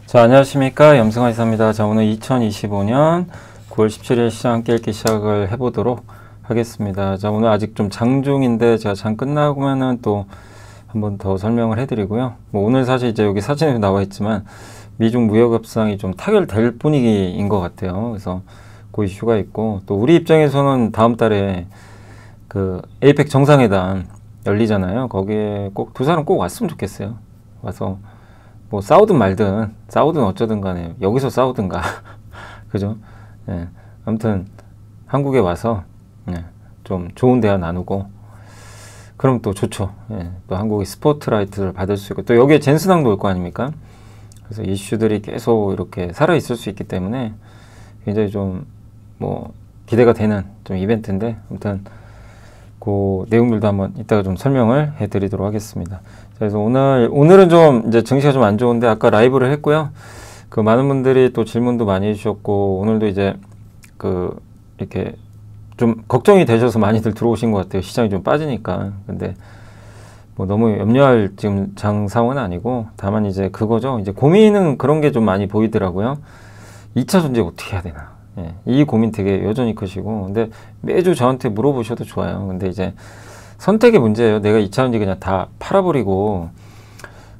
자, 안녕하십니까. 염승환이사입니다. 자, 오늘 2025년 9월 17일 시장 함께 읽기 시작을 해보도록 하겠습니다. 자, 오늘 아직 좀 장중인데 제가 장 끝나고면은 또 한 번 더 설명을 해드리고요. 뭐 오늘 사실 이제 여기 사진에 나와 있지만 미중 무역 협상이 좀 타결될 분위기인 것 같아요. 그래서 그 이슈가 있고, 또 우리 입장에서는 다음 달에 그 에이펙 정상회담 열리잖아요. 거기에 꼭 두 사람 꼭 왔으면 좋겠어요. 와서 뭐 싸우든 말든, 싸우든 어쩌든 간에 여기서 싸우든가 그죠? 예. 아무튼 한국에 와서 좀 좋은 대화 나누고 그럼 또 좋죠. 예. 또 한국의 스포트라이트를 받을 수 있고, 또 여기에 젠슨항도 올 거 아닙니까? 그래서 이슈들이 계속 이렇게 살아 있을 수 있기 때문에 굉장히 좀 뭐 기대가 되는 좀 이벤트인데, 아무튼 그 내용들도 한번 이따가 좀 설명을 해드리도록 하겠습니다. 그래서 오늘은 좀 이제 증시가 좀 안 좋은데 아까 라이브를 했고요. 그 많은 분들이 또 질문도 많이 해주셨고, 오늘도 이제 그 이렇게 좀 걱정이 되셔서 많이들 들어오신 것 같아요. 시장이 좀 빠지니까. 근데 뭐 너무 염려할 지금 장 상황은 아니고, 다만 이제 그거죠. 이제 고민은 그런 게 좀 많이 보이더라고요. 2차 전지 어떻게 해야 되나. 예, 이 고민 되게 여전히 크시고, 근데 매주 저한테 물어보셔도 좋아요. 근데 이제 선택의 문제예요. 내가 2차 전지 그냥 다 팔아버리고,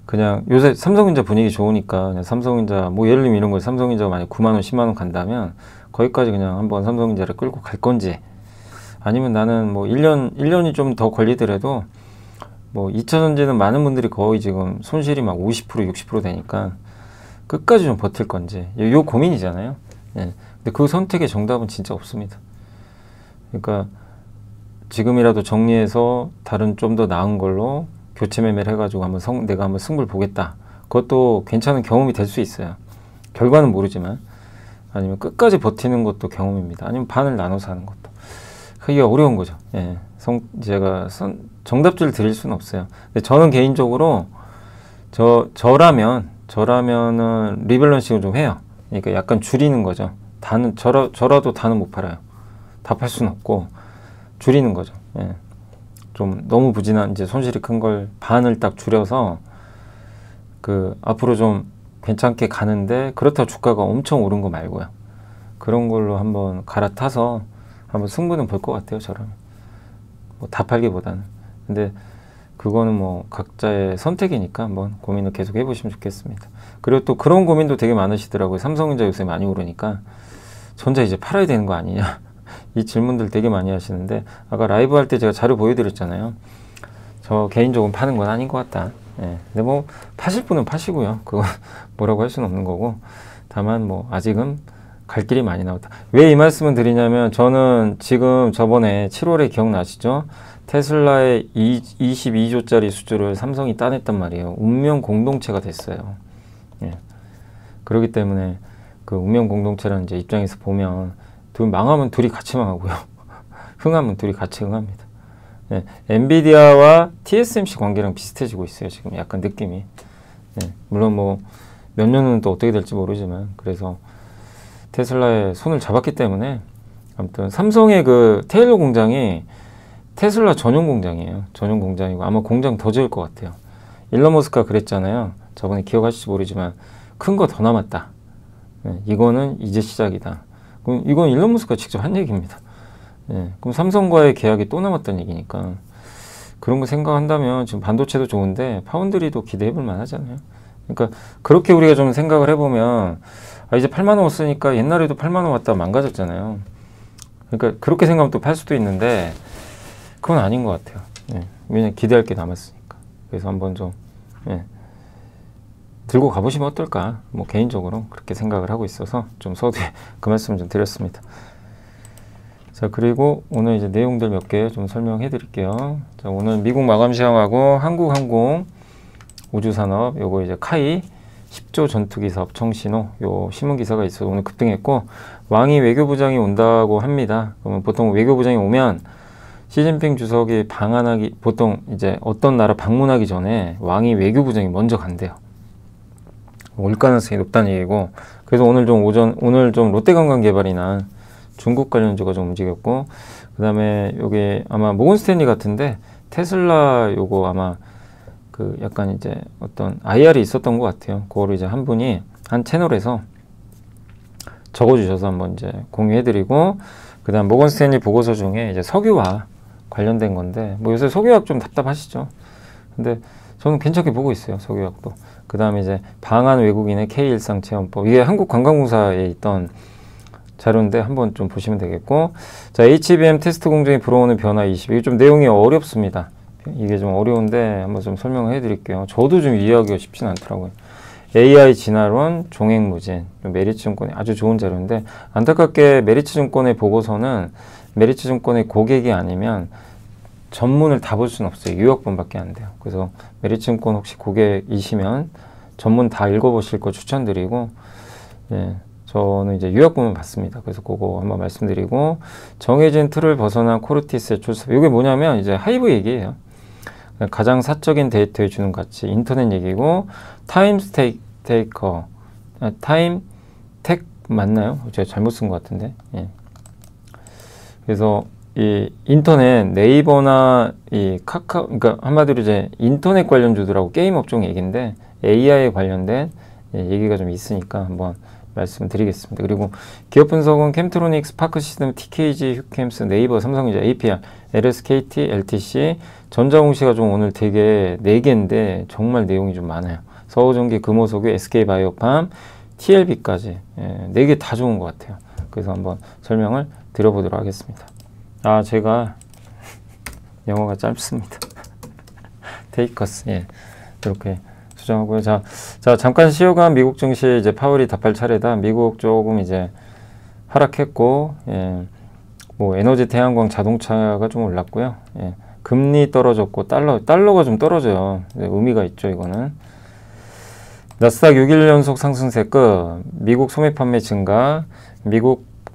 그냥 요새 삼성전자 분위기 좋으니까 그냥 삼성전자, 뭐 예를 들면 이런 거예요. 삼성전자가 만약 9만원, 10만원 간다면 거기까지 그냥 한번 삼성전자를 끌고 갈 건지, 아니면 나는 뭐 1년이 좀 더 걸리더라도 뭐 2차 전지는 많은 분들이 거의 지금 손실이 막 50%, 60% 되니까 끝까지 좀 버틸 건지, 요 고민이잖아요. 예. 근데 그 선택의 정답은 진짜 없습니다. 그러니까 지금이라도 정리해서 다른 좀 더 나은 걸로 교체 매매를 해가지고 내가 한번 승부를 보겠다. 그것도 괜찮은 경험이 될 수 있어요. 결과는 모르지만. 아니면 끝까지 버티는 것도 경험입니다. 아니면 반을 나눠서 하는 것도. 그게 어려운 거죠. 예. 제가 정답지를 드릴 수는 없어요. 근데 저는 개인적으로 저라면은 리밸런싱을 좀 해요. 그러니까 약간 줄이는 거죠. 저라도 다는 못 팔아요. 다 팔 수는 없고 줄이는 거죠. 예. 좀 너무 부진한 이제 손실이 큰 걸 반을 딱 줄여서 그 앞으로 좀 괜찮게 가는데, 그렇다고 주가가 엄청 오른 거 말고요. 그런 걸로 한번 갈아타서 한번 승부는 볼 것 같아요. 저라면 뭐 다 팔기보다는. 근데 그거는 뭐 각자의 선택이니까 한번 고민을 계속 해보시면 좋겠습니다. 그리고 또 그런 고민도 되게 많으시더라고요. 삼성전자 요새 많이 오르니까 전자 이제 팔아야 되는 거 아니냐, 이 질문들 되게 많이 하시는데, 아까 라이브 할 때 제가 자료 보여드렸잖아요. 저 개인적으로 파는 건 아닌 것 같다. 예. 근데 뭐 파실 분은 파시고요. 그거 뭐라고 할 수는 없는 거고, 다만 뭐 아직은 갈 길이 많이 나왔다. 왜 이 말씀을 드리냐면, 저는 지금 저번에 7월에 기억나시죠? 테슬라의 22조짜리 수주를 삼성이 따냈단 말이에요. 운명 공동체가 됐어요. 예. 그렇기 때문에 그 운명 공동체라는 이제 입장에서 보면, 망하면 둘이 같이 망하고요. 흥하면 둘이 같이 흥합니다. 예. 엔비디아와 TSMC 관계랑 비슷해지고 있어요. 지금 약간 느낌이. 예. 물론 뭐 몇 년은 또 어떻게 될지 모르지만, 그래서 테슬라에 손을 잡았기 때문에, 아무튼 삼성의 그 테일러 공장이 테슬라 전용 공장이에요. 전용 공장이고 아마 공장 더 지을 것 같아요. 일론 머스크가 그랬잖아요. 저번에 기억하실지 모르지만 큰 거 더 남았다. 예, 이거는 이제 시작이다. 그럼 이건 일론 머스크가 직접 한 얘기입니다. 예, 그럼 삼성과의 계약이 또 남았다는 얘기니까, 그런 거 생각한다면 지금 반도체도 좋은데 파운드리도 기대해 볼 만하잖아요. 그러니까 그렇게 우리가 좀 생각을 해보면, 이제 8만원 왔으니까 옛날에도 8만원 왔다가 망가졌잖아요. 그러니까 그렇게 생각하면 또 팔 수도 있는데 그건 아닌 것 같아요. 예, 왜냐면 기대할 게 남았으니까. 그래서 한번 좀 들고 가보시면 어떨까, 뭐 개인적으로 그렇게 생각을 하고 있어서 좀 서두에 그 말씀을 좀 드렸습니다. 자, 그리고 오늘 이제 내용들 몇 개 좀 설명해 드릴게요. 자, 오늘 미국 마감 시황하고 한국항공 우주산업, 요거 이제 카이 10조 전투기 사업 청신호, 요 신문 기사가 있어서 오늘 급등했고, 왕이 외교부장이 온다고 합니다. 그러면 보통 외교부장이 오면 시진핑 주석이 보통 이제 어떤 나라 방문하기 전에 왕이 외교부장이 먼저 간대요. 올 가능성이 높다는 얘기고, 그래서 오늘 좀 롯데관광개발이나 중국 관련주가 좀 움직였고, 그 다음에 요게 아마 모건스탠리 같은데 테슬라 요거 아마 그 약간 이제 어떤 IR이 있었던 것 같아요. 그거를 이제 한 분이 한 채널에서 적어주셔서 한번 이제 공유해드리고, 그 다음 모건 스탠리 보고서 중에 이제 석유화 관련된 건데, 뭐 요새 석유화학 좀 답답하시죠? 근데 저는 괜찮게 보고 있어요, 석유화학도. 그 다음에 이제 방한 외국인의 K 일상 체험법, 이게 한국관광공사에 있던 자료인데 한번 좀 보시면 되겠고, 자, HBM 테스트 공정이 불어오는 변화 20, 이게 좀 내용이 어렵습니다. 이게 좀 어려운데 한번 좀 설명을 해드릴게요. 저도 좀 이해하기가 쉽진 않더라고요. AI 진화론, 종횡무진, 메리츠증권의 아주 좋은 자료인데, 안타깝게 메리츠증권의 보고서는 메리츠증권의 고객이 아니면 전문을 다 볼 수는 없어요. 요약본밖에 안 돼요. 그래서 메리츠증권 혹시 고객이시면 전문 다 읽어보실 거 추천드리고, 예, 저는 이제 요약본을 봤습니다. 그래서 그거 한번 말씀드리고, 정해진 틀을 벗어난 코르티스의 출석. 이게 뭐냐면 이제 하이브 얘기예요. 가장 사적인 데이터에 주는 가치, 인터넷 얘기고, 타임 스테이커, 타임 택 맞나요? 제가 잘못 쓴 것 같은데. 예. 그래서 이 인터넷, 네이버나 이 카카오, 그러니까 한마디로 이제 인터넷 관련주들하고 게임 업종 얘기인데, AI에 관련된 얘기가 좀 있으니까 한번 말씀드리겠습니다. 그리고 기업 분석은 캠트로닉스, 파크 시스템, TKG, 휴캠스, 네이버, 삼성전자, APR, LSKT, LTC, 전자공시가 좀 오늘 되게 4개인데 정말 내용이 좀 많아요. 서우전기, 금호석유, SK바이오팜, TLB까지 4개 다 좋은 것 같아요. 그래서 한번 설명을 드려보도록 하겠습니다. 아, 제가 영어가 짧습니다. 테이커스, 예, 이렇게 수정하고요. 자, 잠깐 쉬어간 미국 증시 이제 파월이 답할 차례다. 미국 조금 이제 하락했고, 예, 뭐 에너지, 태양광, 자동차가 좀 올랐고요. 예, 금리 떨어졌고 달러가 좀 떨어져요. 의미가 있죠, 이거는. 나스닥 6일 연속 상승세 끝. 미국 소매 판매 증가.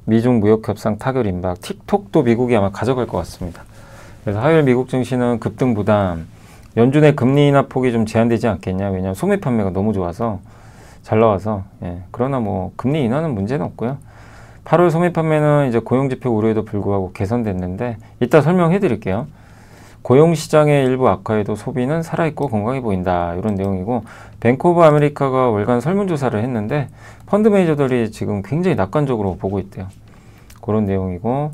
미중 무역 협상 타결 임박. 틱톡도 미국이 아마 가져갈 것 같습니다. 그래서 화요일 미국 증시는 급등 부담. 연준의 금리 인하 폭이 좀 제한되지 않겠냐. 왜냐하면 소매 판매가 너무 좋아서 잘 나와서. 예. 그러나 뭐 금리 인하는 문제는 없고요. 8월 소매 판매는 이제 고용지표 우려에도 불구하고 개선됐는데 이따 설명해 드릴게요. 고용시장의 일부 악화에도 소비는 살아있고 건강해 보인다. 이런 내용이고, 뱅크 오브 아메리카가 월간 설문조사를 했는데 펀드 매니저들이 지금 굉장히 낙관적으로 보고 있대요. 그런 내용이고,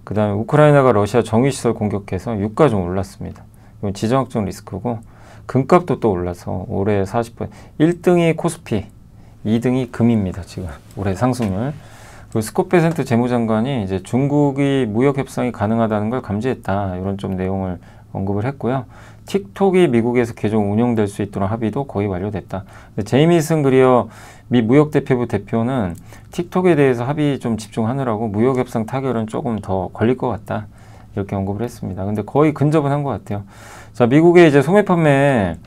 그 다음에 우크라이나가 러시아 정유시설 공격해서 유가 좀 올랐습니다. 이건 지정학적 리스크고, 금값도 또 올라서 올해 40%, 1등이 코스피, 2등이 금입니다. 지금 올해 상승률. 그리고 스콧 베센트 재무장관이 이제 중국이 무역 협상이 가능하다는 걸 감지했다. 이런 좀 내용을 언급을 했고요. 틱톡이 미국에서 계속 운영될 수 있도록 합의도 거의 완료됐다. 제이미슨 그리어 미 무역대표부 대표는 틱톡에 대해서 합의 좀 집중하느라고 무역 협상 타결은 조금 더 걸릴 것 같다. 이렇게 언급을 했습니다. 근데 거의 근접은 한 것 같아요. 자, 미국의 이제 소매 판매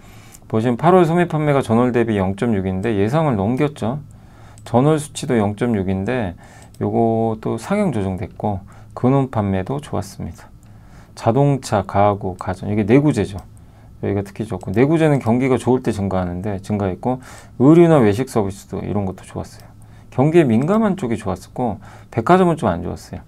보시면 8월 소매 판매가 전월 대비 0.6인데 예상을 넘겼죠. 전월 수치도 0.6인데 요것도 상향 조정됐고, 근원 판매도 좋았습니다. 자동차, 가구, 가전, 이게 내구재죠. 여기가 특히 좋고, 내구재는 경기가 좋을 때 증가했고, 의류나 외식 서비스도 이런 것도 좋았어요. 경기에 민감한 쪽이 좋았었고, 백화점은 좀 안 좋았어요.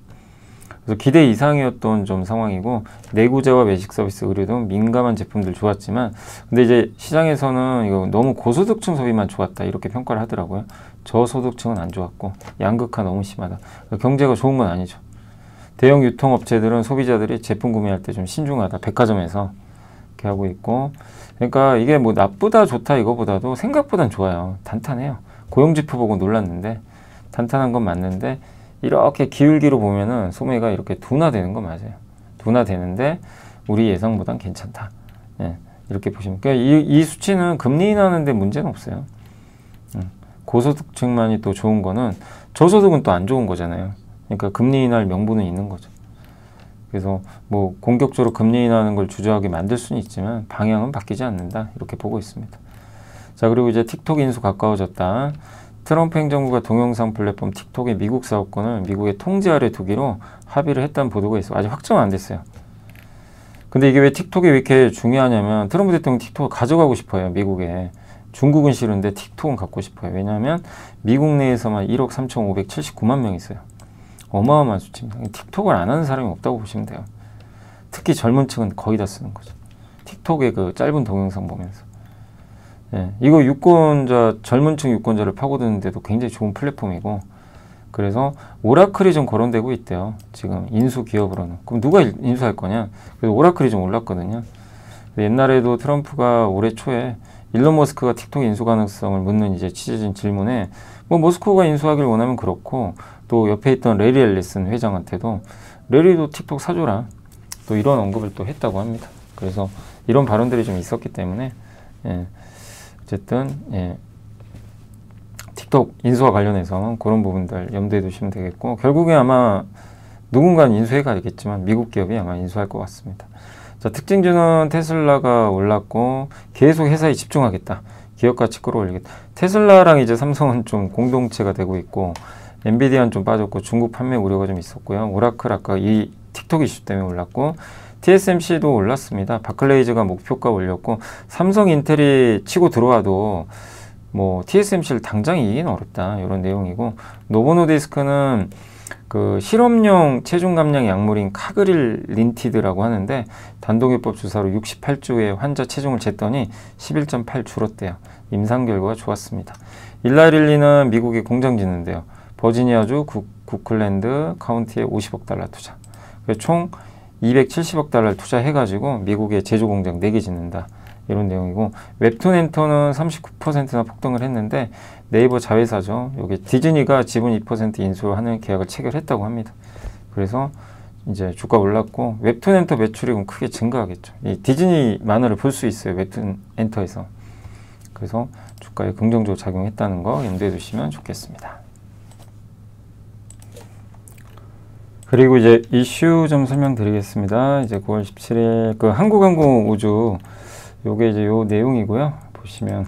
그래서 기대 이상이었던 좀 상황이고, 내구재와 외식 서비스, 의류 등 민감한 제품들 좋았지만, 근데 이제 시장에서는 이거 너무 고소득층 소비만 좋았다 이렇게 평가를 하더라고요. 저소득층은 안 좋았고, 양극화 너무 심하다. 경제가 좋은 건 아니죠. 대형 유통업체들은 소비자들이 제품 구매할 때 좀 신중하다. 백화점에서 이렇게 하고 있고, 그러니까 이게 뭐 나쁘다 좋다 이거보다도 생각보단 좋아요. 단단해요. 고용지표 보고 놀랐는데 단단한 건 맞는데, 이렇게 기울기로 보면은 소매가 이렇게 둔화되는 거 맞아요. 둔화되는데 우리 예상보단 괜찮다. 예, 이렇게 보시면, 그러니까 이 수치는 금리 인하하는데 문제는 없어요. 고소득층만이 또 좋은 거는 저소득은 또 안 좋은 거잖아요. 그러니까 금리 인하할 명분은 있는 거죠. 그래서 뭐 공격적으로 금리 인하하는 걸 주저하게 만들 수는 있지만 방향은 바뀌지 않는다. 이렇게 보고 있습니다. 자, 그리고 이제 틱톡 인수 가까워졌다. 트럼프 행정부가 동영상 플랫폼 틱톡의 미국 사업권을 미국의 통제 아래 두기로 합의를 했다는 보도가 있어요. 아직 확정은 안 됐어요. 근데 이게 왜 틱톡이 왜 이렇게 중요하냐면, 트럼프 대통령이 틱톡을 가져가고 싶어요. 미국에. 중국은 싫은데 틱톡은 갖고 싶어요. 왜냐하면 미국 내에서만 1억 3,579만 명이 있어요. 어마어마한 수치입니다. 틱톡을 안 하는 사람이 없다고 보시면 돼요. 특히 젊은 층은 거의 다 쓰는 거죠. 틱톡의 그 짧은 동영상 보면서. 예, 이거 유권자, 젊은 층 유권자를 파고드는데도 굉장히 좋은 플랫폼이고, 그래서 오라클이 좀 거론되고 있대요. 지금 인수 기업으로는. 그럼 누가 인수할 거냐? 그래서 오라클이 좀 올랐거든요. 옛날에도 트럼프가 올해 초에 일론 머스크가 틱톡 인수 가능성을 묻는 이제 취재진 질문에 뭐 머스크가 인수하길 원하면 그렇고, 또 옆에 있던 레리 앨리슨 회장한테도 레리도 틱톡 사줘라, 또 이런 언급을 또 했다고 합니다. 그래서 이런 발언들이 좀 있었기 때문에 예, 어쨌든 예, 틱톡 인수와 관련해서 그런 부분들 염두에 두시면 되겠고, 결국에 아마 누군가는 인수해 가야겠지만 미국 기업이 아마 인수할 것 같습니다. 자, 특징주는 테슬라가 올랐고 계속 회사에 집중하겠다, 기업 가치 끌어올리겠다. 테슬라랑 이제 삼성은 좀 공동체가 되고 있고, 엔비디아는 좀 빠졌고 중국 판매 우려가 좀 있었고요. 오라클 아까 이 틱톡 이슈 때문에 올랐고, TSMC도 올랐습니다. 바클레이즈가 목표가 올렸고, 삼성 인텔이 치고 들어와도 뭐 TSMC를 당장 이기긴 어렵다, 이런 내용이고, 노보노디스크는 그 실험용 체중 감량 약물인 카그릴 린티드라고 하는데, 단독요법 주사로 68주의 환자 체중을 쟀더니 11.8 줄었대요. 임상 결과가 좋았습니다. 일라릴리는 미국의 공장 짓는데요. 버지니아주 구클랜드 카운티에 50억 달러 투자. 총 270억 달러를 투자해가지고 미국의 제조 공장 4개 짓는다, 이런 내용이고, 웹툰 엔터는 39%나 폭등을 했는데 네이버 자회사죠. 여기 디즈니가 지분 2% 인수하는 계약을 체결했다고 합니다. 그래서 이제 주가 올랐고, 웹툰 엔터 매출이 크게 증가하겠죠. 이 디즈니 만화를 볼 수 있어요, 웹툰 엔터에서. 그래서 주가에 긍정적으로 작용했다는 거 염두에 두시면 좋겠습니다. 그리고 이제 이슈 좀 설명드리겠습니다. 이제 9월 17일 그 한국항공우주, 요게 이제 요 내용이고요. 보시면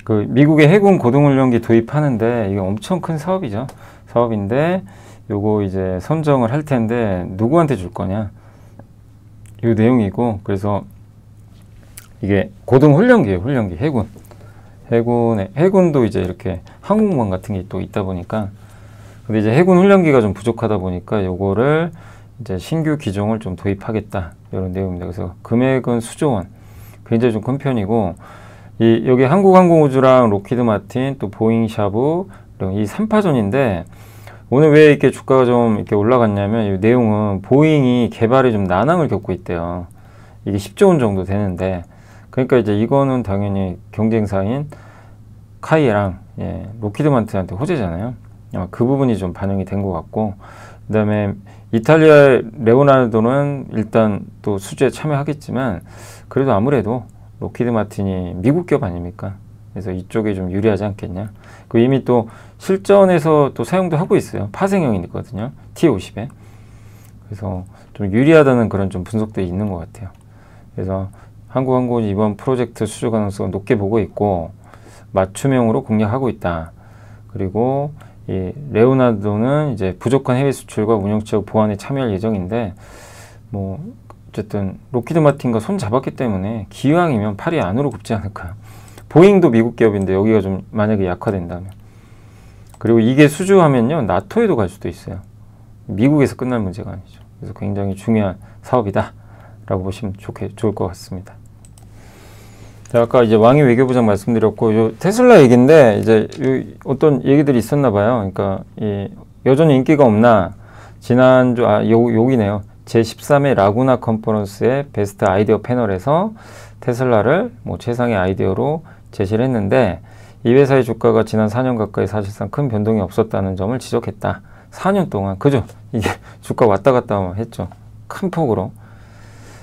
그 미국의 해군 고등훈련기 도입하는데, 이게 엄청 큰 사업이죠. 사업인데 요거 이제 선정을 할 텐데 누구한테 줄 거냐, 요 내용이고, 그래서 이게 고등훈련기예요. 훈련기, 해군도 이제 이렇게 항공모함 같은 게 또 있다 보니까, 근데 이제 해군 훈련기가 좀 부족하다 보니까 요거를 이제 신규 기종을 좀 도입하겠다, 이런 내용입니다. 그래서 금액은 수조 원, 굉장히 좀 큰 편이고, 여기 한국항공우주랑 로키드 마틴, 또 보잉 샤브, 이 3파전인데, 오늘 왜 이렇게 주가가 좀 이렇게 올라갔냐면, 이 내용은 보잉이 개발에 좀 난항을 겪고 있대요. 이게 10조 원 정도 되는데, 그러니까 이제 이거는 당연히 경쟁사인 카이에랑 로키드 마틴한테 호재잖아요. 그 부분이 좀 반영이 된 것 같고, 그 다음에 이탈리아 레오나르도는 일단 또 수주에 참여하겠지만, 그래도 아무래도 로키드 마틴이 미국 기업 아닙니까? 그래서 이쪽에 좀 유리하지 않겠냐. 그 이미 또 실전에서 또 사용도 하고 있어요. 파생형이거든요, T50에. 그래서 좀 유리하다는 그런 좀 분석들이 있는 것 같아요. 그래서 한국항공은 이번 프로젝트 수주 가능성을 높게 보고 있고, 맞춤형으로 공략하고 있다. 그리고 이 레오나르도는 이제 부족한 해외 수출과 운영 지역 보완에 참여할 예정인데, 뭐 어쨌든 로키드 마틴과 손 잡았기 때문에 기왕이면 팔이 안으로 굽지 않을까. 보잉도 미국 기업인데 여기가 좀 만약에 약화된다면, 그리고 이게 수주하면요 나토에도 갈 수도 있어요. 미국에서 끝날 문제가 아니죠. 그래서 굉장히 중요한 사업이다 라고 보시면 좋을 것 같습니다. 자, 아까 이제 왕이 외교부장 말씀드렸고, 요 테슬라 얘기인데, 이제 어떤 얘기들이 있었나 봐요. 그러니까 여전히 인기가 없나, 지난주 여기네요. 제13회 라구나 컨퍼런스의 베스트 아이디어 패널에서 테슬라를 뭐 최상의 아이디어로 제시를 했는데, 이 회사의 주가가 지난 4년 가까이 사실상 큰 변동이 없었다는 점을 지적했다. 4년 동안, 그죠? 이게 주가 왔다 갔다 했죠. 큰 폭으로.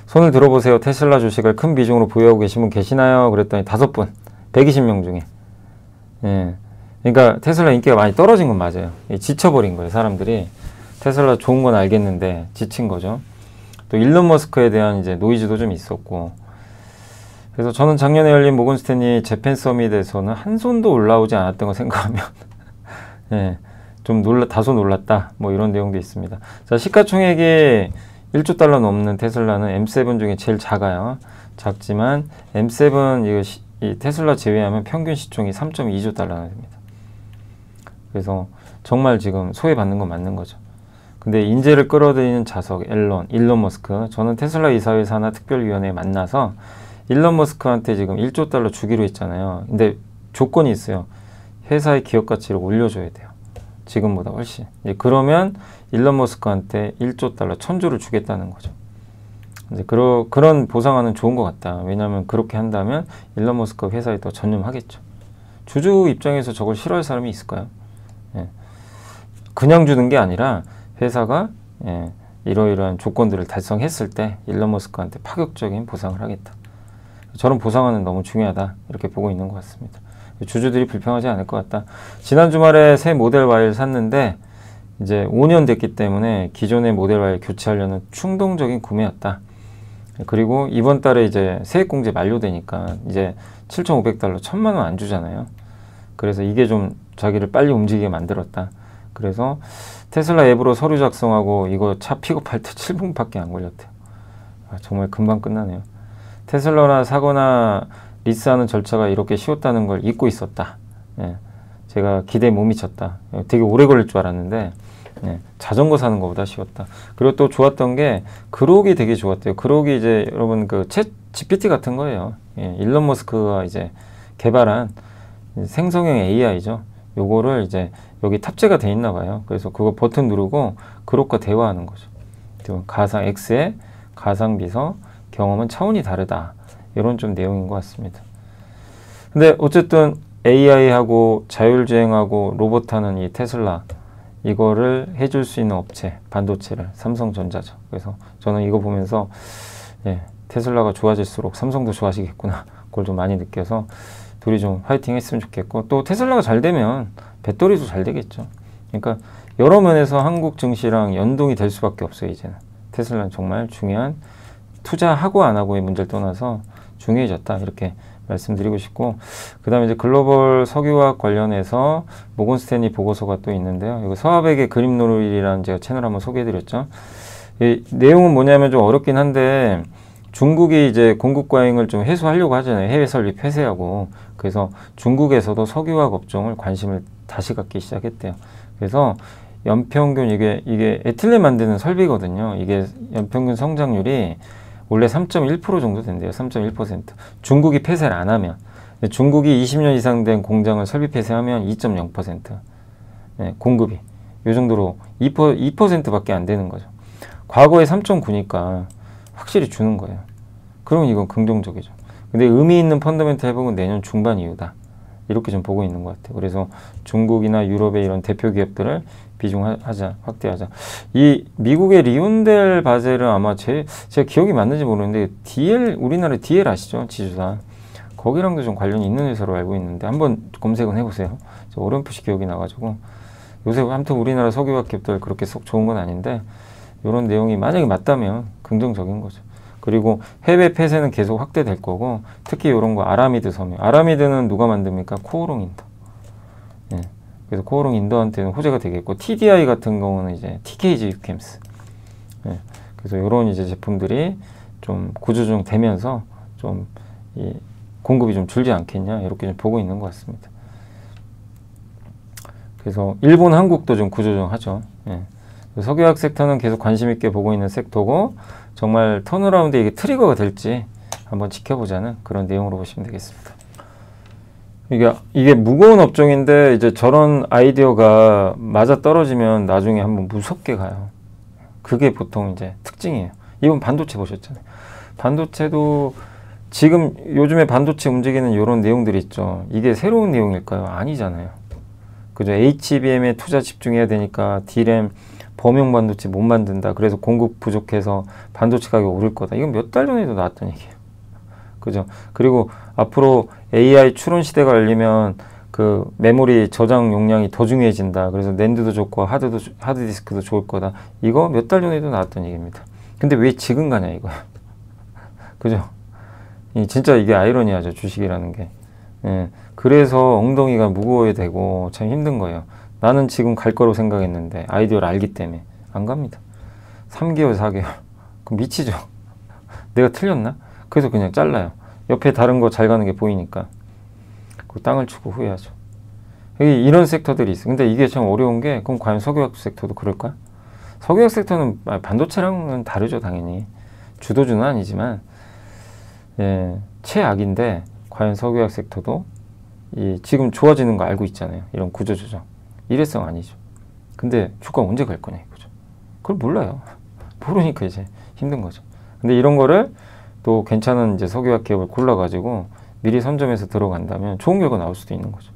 손을 들어보세요. 테슬라 주식을 큰 비중으로 보유하고 계신 분 계시나요? 그랬더니 5분, 120명 중에. 예. 그러니까 테슬라 인기가 많이 떨어진 건 맞아요. 지쳐버린 거예요, 사람들이. 테슬라 좋은 건 알겠는데 지친 거죠. 또 일론 머스크에 대한 이제 노이즈도 좀 있었고. 그래서 저는 작년에 열린 모건 스탠리 재팬 서밋에서는 한 손도 올라오지 않았던 거 생각하면 예, 좀 다소 놀랐다. 뭐 이런 내용도 있습니다. 자, 시가총액이 1조 달러 넘는 테슬라는 M7 중에 제일 작아요. 작지만 M7 이 테슬라 제외하면 평균 시총이 3.2조 달러나 됩니다. 그래서 정말 지금 소외받는 건 맞는 거죠. 근데 인재를 끌어들이는 자석 일론 머스크, 저는 테슬라 이사회 산하 특별위원회에 만나서 일론 머스크한테 지금 1조 달러 주기로 했잖아요. 근데 조건이 있어요. 회사의 기업 가치를 올려줘야 돼요. 지금보다 훨씬. 그러면 일론 머스크한테 1조 달러, 1000조를 주겠다는 거죠. 이제 그런 보상안은 좋은 것 같다. 왜냐하면 그렇게 한다면 일론 머스크 회사에 더 전념하겠죠. 주주 입장에서 저걸 싫어할 사람이 있을까요? 예. 그냥 주는 게 아니라 회사가 이러이러한 조건들을 달성했을 때 일론 머스크한테 파격적인 보상을 하겠다. 저런 보상안은 너무 중요하다. 이렇게 보고 있는 것 같습니다. 주주들이 불평하지 않을 것 같다. 지난 주말에 새 모델 Y를 샀는데 이제 5년 됐기 때문에 기존의 모델 Y 교체하려는 충동적인 구매였다. 그리고 이번 달에 이제 세액공제 만료되니까 이제 7,500달러 1,000만 원 안 주잖아요. 그래서 이게 좀 자기를 빨리 움직이게 만들었다. 그래서 테슬라 앱으로 서류 작성하고 이거 차 픽업할 때 7분밖에 안 걸렸대요. 정말 금방 끝나네요. 테슬라나 사거나 리스하는 절차가 이렇게 쉬웠다는 걸 잊고 있었다. 제가 기대에 못 미쳤다. 되게 오래 걸릴 줄 알았는데 자전거 사는 것보다 쉬웠다. 그리고 또 좋았던 게 그록이 되게 좋았대요. 그록이 이제 여러분 그 챗 GPT 같은 거예요. 일론 머스크가 이제 개발한 생성형 AI죠. 요거를 이제 여기 탑재가 돼 있나 봐요. 그래서 그거 버튼 누르고 그록과 대화하는 거죠. 가상 X의 가상 비서 경험은 차원이 다르다. 이런 좀 내용인 것 같습니다. 근데 어쨌든 AI하고 자율주행하고 로봇하는 이 테슬라 이거를 해줄 수 있는 업체, 반도체를 삼성전자죠. 그래서 저는 이거 보면서 테슬라가 좋아질수록 삼성도 좋아지겠구나. 그걸 좀 많이 느껴서 둘이 좀 화이팅 했으면 좋겠고 또 테슬라가 잘 되면 배터리도 잘 되겠죠. 그러니까 여러 면에서 한국 증시랑 연동이 될 수밖에 없어요. 이제는 테슬라는 정말 중요한 투자하고 안 하고의 문제를 떠나서 중요해졌다. 이렇게 말씀드리고 싶고 그 다음에 이제 글로벌 석유화학 관련해서 모건 스탠리 보고서가 또 있는데요. 이거 서하백의 그림노을이라는 제가 채널 한번 소개해드렸죠. 이 내용은 뭐냐면 좀 어렵긴 한데 중국이 이제 공급 과잉을 좀 해소하려고 하잖아요. 해외 설비 폐쇄하고. 그래서 중국에서도 석유화학 업종을 관심을 다시 갖기 시작했대요. 그래서 연평균 이게 에틸렌 만드는 설비거든요. 이게 연평균 성장률이 원래 3.1% 정도 된대요. 3.1%. 중국이 폐쇄를 안 하면. 중국이 20년 이상 된 공장을 설비 폐쇄하면 2.0%. 공급이. 이 정도로 2%밖에 안 되는 거죠. 과거에 3.9니까 확실히 주는 거예요. 그러면 이건 긍정적이죠. 근데 의미 있는 펀더멘탈 회복은 내년 중반 이후다. 이렇게 좀 보고 있는 것 같아요. 그래서 중국이나 유럽의 이런 대표 기업들을 비중하자, 확대하자. 이 미국의 리온델 바젤은 아마 제가 기억이 맞는지 모르는데 우리나라 DL 아시죠? 지주사. 거기랑도 좀 관련이 있는 회사로 알고 있는데 한번 검색은 해보세요. 저 어렴풋이 기억이 나가지고 요새 아무튼 우리나라 석유화학 기업들 그렇게 썩 좋은 건 아닌데 이런 내용이 만약에 맞다면 긍정적인 거죠. 그리고 해외 폐쇄는 계속 확대될 거고 특히 이런 거 아라미드 섬유. 아라미드는 누가 만듭니까? 코오롱 인더. 그래서 코오롱 인더한테는 호재가 되겠고 TDI 같은 경우는 이제 TKG 유캠스. 그래서 이런 이제 제품들이 좀 구조조정 되면서 좀 이 공급이 좀 줄지 않겠냐 이렇게 좀 보고 있는 것 같습니다. 그래서 일본, 한국도 좀 구조조정하죠. 석유화학 섹터는 계속 관심 있게 보고 있는 섹터고 정말 턴어라운드 이게 트리거가 될지 한번 지켜보자는 그런 내용으로 보시면 되겠습니다. 이게 무거운 업종인데 이제 저런 아이디어가 맞아 떨어지면 나중에 한번 무섭게 가요. 그게 보통 이제 특징이에요. 이번 반도체 보셨잖아요. 반도체도 지금 요즘에 반도체 움직이는 이런 내용들이 있죠. 이게 새로운 내용일까요? 아니잖아요. 그죠? HBM에 투자 집중해야 되니까 D램 범용 반도체 못 만든다. 그래서 공급 부족해서 반도체 가격 오를 거다. 이건 몇 달 전에도 나왔던 얘기예요. 그죠? 그리고 앞으로 AI 추론 시대가 열리면 그 메모리 저장 용량이 더 중요해진다. 그래서 낸드도 좋고 하드디스크도 좋을 거다. 이거 몇 달 전에도 나왔던 얘기입니다. 근데 왜 지금 가냐 이거야. 그죠? 진짜 이게 아이러니하죠. 주식이라는 게. 그래서 엉덩이가 무거워야 되고 참 힘든 거예요. 나는 지금 갈 거라고 생각했는데 아이디어를 알기 때문에 안 갑니다. 3개월, 4개월. 그럼 미치죠. 내가 틀렸나? 그래서 그냥 잘라요. 옆에 다른 거 잘 가는 게 보이니까. 그 땅을 치고 후회하죠. 이런 섹터들이 있어요. 근데 이게 참 어려운 게 그럼 과연 석유화학 섹터도 그럴까? 석유화학 섹터는 반도체랑은 다르죠. 당연히. 주도주는 아니지만 최악인데 과연 석유화학 섹터도 지금 좋아지는 거 알고 있잖아요. 이런 구조조정. 일회성 아니죠. 근데 주가 언제 갈 거냐 이거죠. 그걸 몰라요. 모르니까 이제 힘든 거죠. 근데 이런 거를 또 괜찮은 이제 석유화학 기업을 골라가지고 미리 선점해서 들어간다면 좋은 결과 나올 수도 있는 거죠.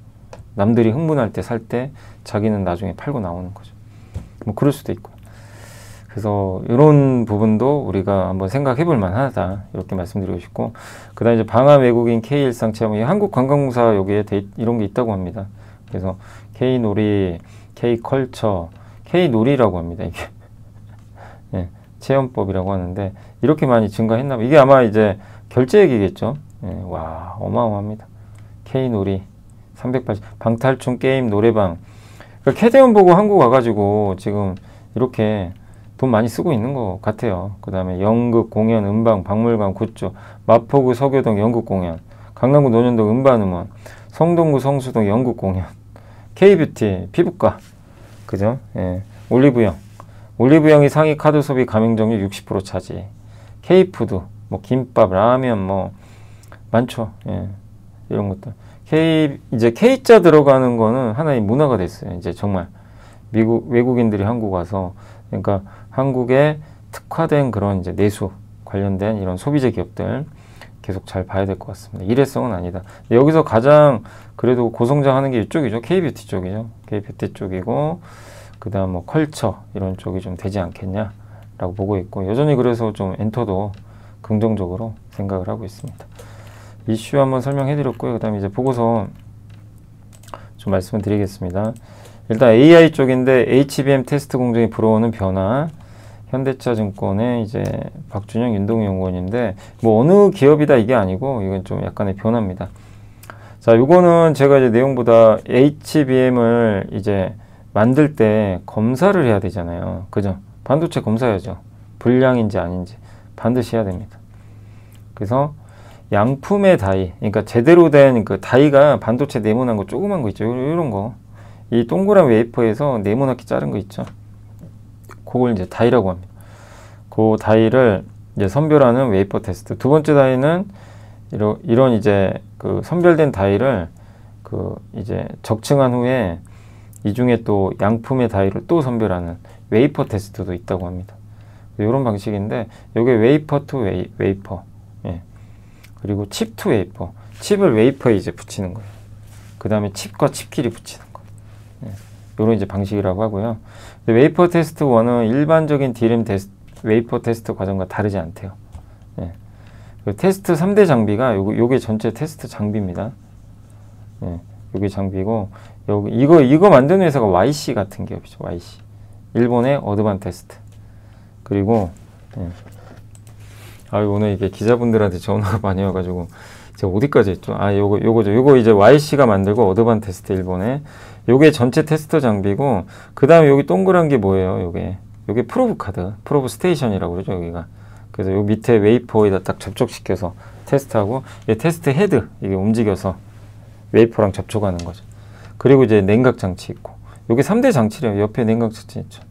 남들이 흥분할 때 살 때 자기는 나중에 팔고 나오는 거죠. 뭐 그럴 수도 있고요. 그래서 이런 부분도 우리가 한번 생각해 볼 만하다 이렇게 말씀드리고 싶고, 그 다음에 이제 방한 외국인 K일상 체험, 한국관광공사 여기에 이런 게 있다고 합니다. 그래서 K놀이, K컬처, K놀이라고 합니다. 이게 네, 체험법이라고 하는데 이렇게 많이 증가했나, 이게 아마 이제 결제액이겠죠. 네, 와 어마어마합니다. K놀이 380, 방탈춤 게임 노래방. 그러니까 캐대원 보고 한국 와가지고 지금 이렇게 돈 많이 쓰고 있는 것 같아요. 그 다음에 연극, 공연, 음방, 박물관, 굿즈, 마포구, 서교동 연극 공연, 강남구, 논현동 음반음원, 성동구, 성수동 연극 공연, K뷰티, 피부과, 그죠? 예. 올리브영, 올리브영이 상위 카드 소비 가맹점유 60% 차지, K푸드, 뭐 김밥, 라면, 뭐 많죠. 예. 이런 것들. 이제 K자 들어가는 거는 하나의 문화가 됐어요. 이제 정말 외국인들이 한국 와서, 그러니까 한국에 특화된 그런 이제 내수 관련된 이런 소비재 기업들 계속 잘 봐야 될 것 같습니다. 일회성은 아니다. 여기서 가장 그래도 고성장하는 게 이쪽이죠. K뷰티 쪽이죠. K뷰티 쪽이고, 그 다음 뭐 컬처 이런 쪽이 좀 되지 않겠냐라고 보고 있고, 여전히 그래서 좀 엔터도 긍정적으로 생각을 하고 있습니다. 이슈 한번 설명해 드렸고요. 그 다음에 이제 보고서 좀 말씀을 드리겠습니다. 일단 AI 쪽인데 HBM 테스트 공정이 불어오는 변화, 현대차증권의 이제 박준영 윤동희 연구원인데, 뭐 어느 기업이다 이게 아니고 이건 좀 약간의 변화입니다. 자, 요거는 제가 이제 내용보다 HBM을 이제 만들 때 검사를 해야 되잖아요. 그죠? 반도체 검사해야죠. 불량인지 아닌지 반드시 해야 됩니다. 그래서 양품의 다이, 그러니까 제대로 된 그 다이가 반도체 네모난 거 조그만 거 있죠. 이런 거. 이 동그란 웨이퍼에서 네모나게 자른 거 있죠. 그걸 이제 다이라고 합니다. 그 다이를 이제 선별하는 웨이퍼 테스트. 두 번째 다이는 이런 이제 그 선별된 다이를 그 이제 적층한 후에 이 중에 또 양품의 다이를 또 선별하는 웨이퍼 테스트도 있다고 합니다. 이런 방식인데, 요게 웨이퍼 투 웨이퍼. 예. 그리고 칩 투 웨이퍼. 칩을 웨이퍼에 이제 붙이는 거예요. 그 다음에 칩과 칩끼리 붙이는 거예요. 이런 이제 방식이라고 하고요. 웨이퍼 테스트 1은 일반적인 DRAM 웨이퍼 테스트 과정과 다르지 않대요. 예. 테스트 3대 장비가 요게 전체 테스트 장비입니다. 예. 요게 장비고, 이거 만드는 회사가 YC 같은 기업이죠. YC. 일본의 어드반테스트. 그리고 예. 오늘 이게 기자분들한테 전화가 많이 와가지고 제가 어디까지 했죠? 요거죠. 요거 이제 YC가 만들고 어드반테스트 일본에, 요게 전체 테스터 장비고, 그 다음에 여기 동그란 게 뭐예요? 요게 프로브 카드, 프로브 스테이션이라고 그러죠, 여기가. 그래서 요 밑에 웨이퍼에다 딱 접촉시켜서 테스트하고, 이 테스트 헤드, 이게 움직여서 웨이퍼랑 접촉하는 거죠. 그리고 이제 냉각 장치 있고, 요게 3대 장치래요. 옆에 냉각 장치 있죠.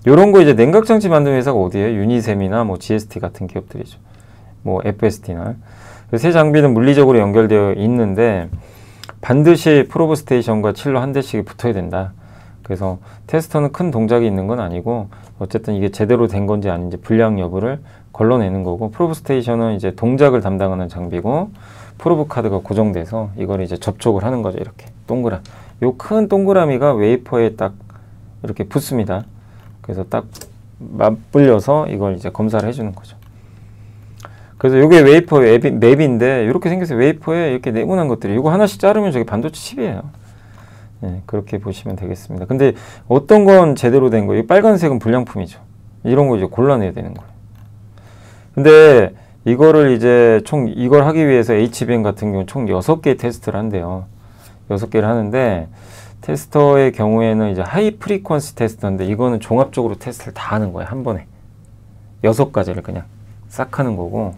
요런 거 이제 냉각 장치 만드는 회사가 어디예요? 유니셈이나 뭐 GST 같은 기업들이죠. 뭐 FST나. 세 장비는 물리적으로 연결되어 있는데 반드시 프로브 스테이션과 칠로 한 대씩 붙어야 된다. 그래서 테스터는 큰 동작이 있는 건 아니고, 어쨌든 이게 제대로 된 건지 아닌지 불량 여부를 걸러내는 거고, 프로브 스테이션은 이제 동작을 담당하는 장비고, 프로브 카드가 고정돼서 이걸 이제 접촉을 하는 거죠. 이렇게 동그란 요 큰 동그라미가 웨이퍼에 딱 이렇게 붙습니다. 그래서 딱 맞불려서 이걸 이제 검사를 해주는 거죠. 그래서 이게 웨이퍼 맵인데 이렇게 생겨서 웨이퍼에 이렇게 네모난 것들이, 이거 하나씩 자르면 저게 반도체 칩이에요. 네, 그렇게 보시면 되겠습니다. 근데 어떤 건 제대로 된 거예요? 빨간색은 불량품이죠. 이런 거 이제 골라내야 되는 거예요. 근데 이거를 이제 이걸 하기 위해서 HBM 같은 경우 총 6개 테스트를 한대요. 6개를 하는데, 테스터의 경우에는 이제 하이 프리퀀시 테스터인데, 이거는 종합적으로 테스트를 다 하는 거예요. 한 번에 6가지를 그냥 싹 하는 거고,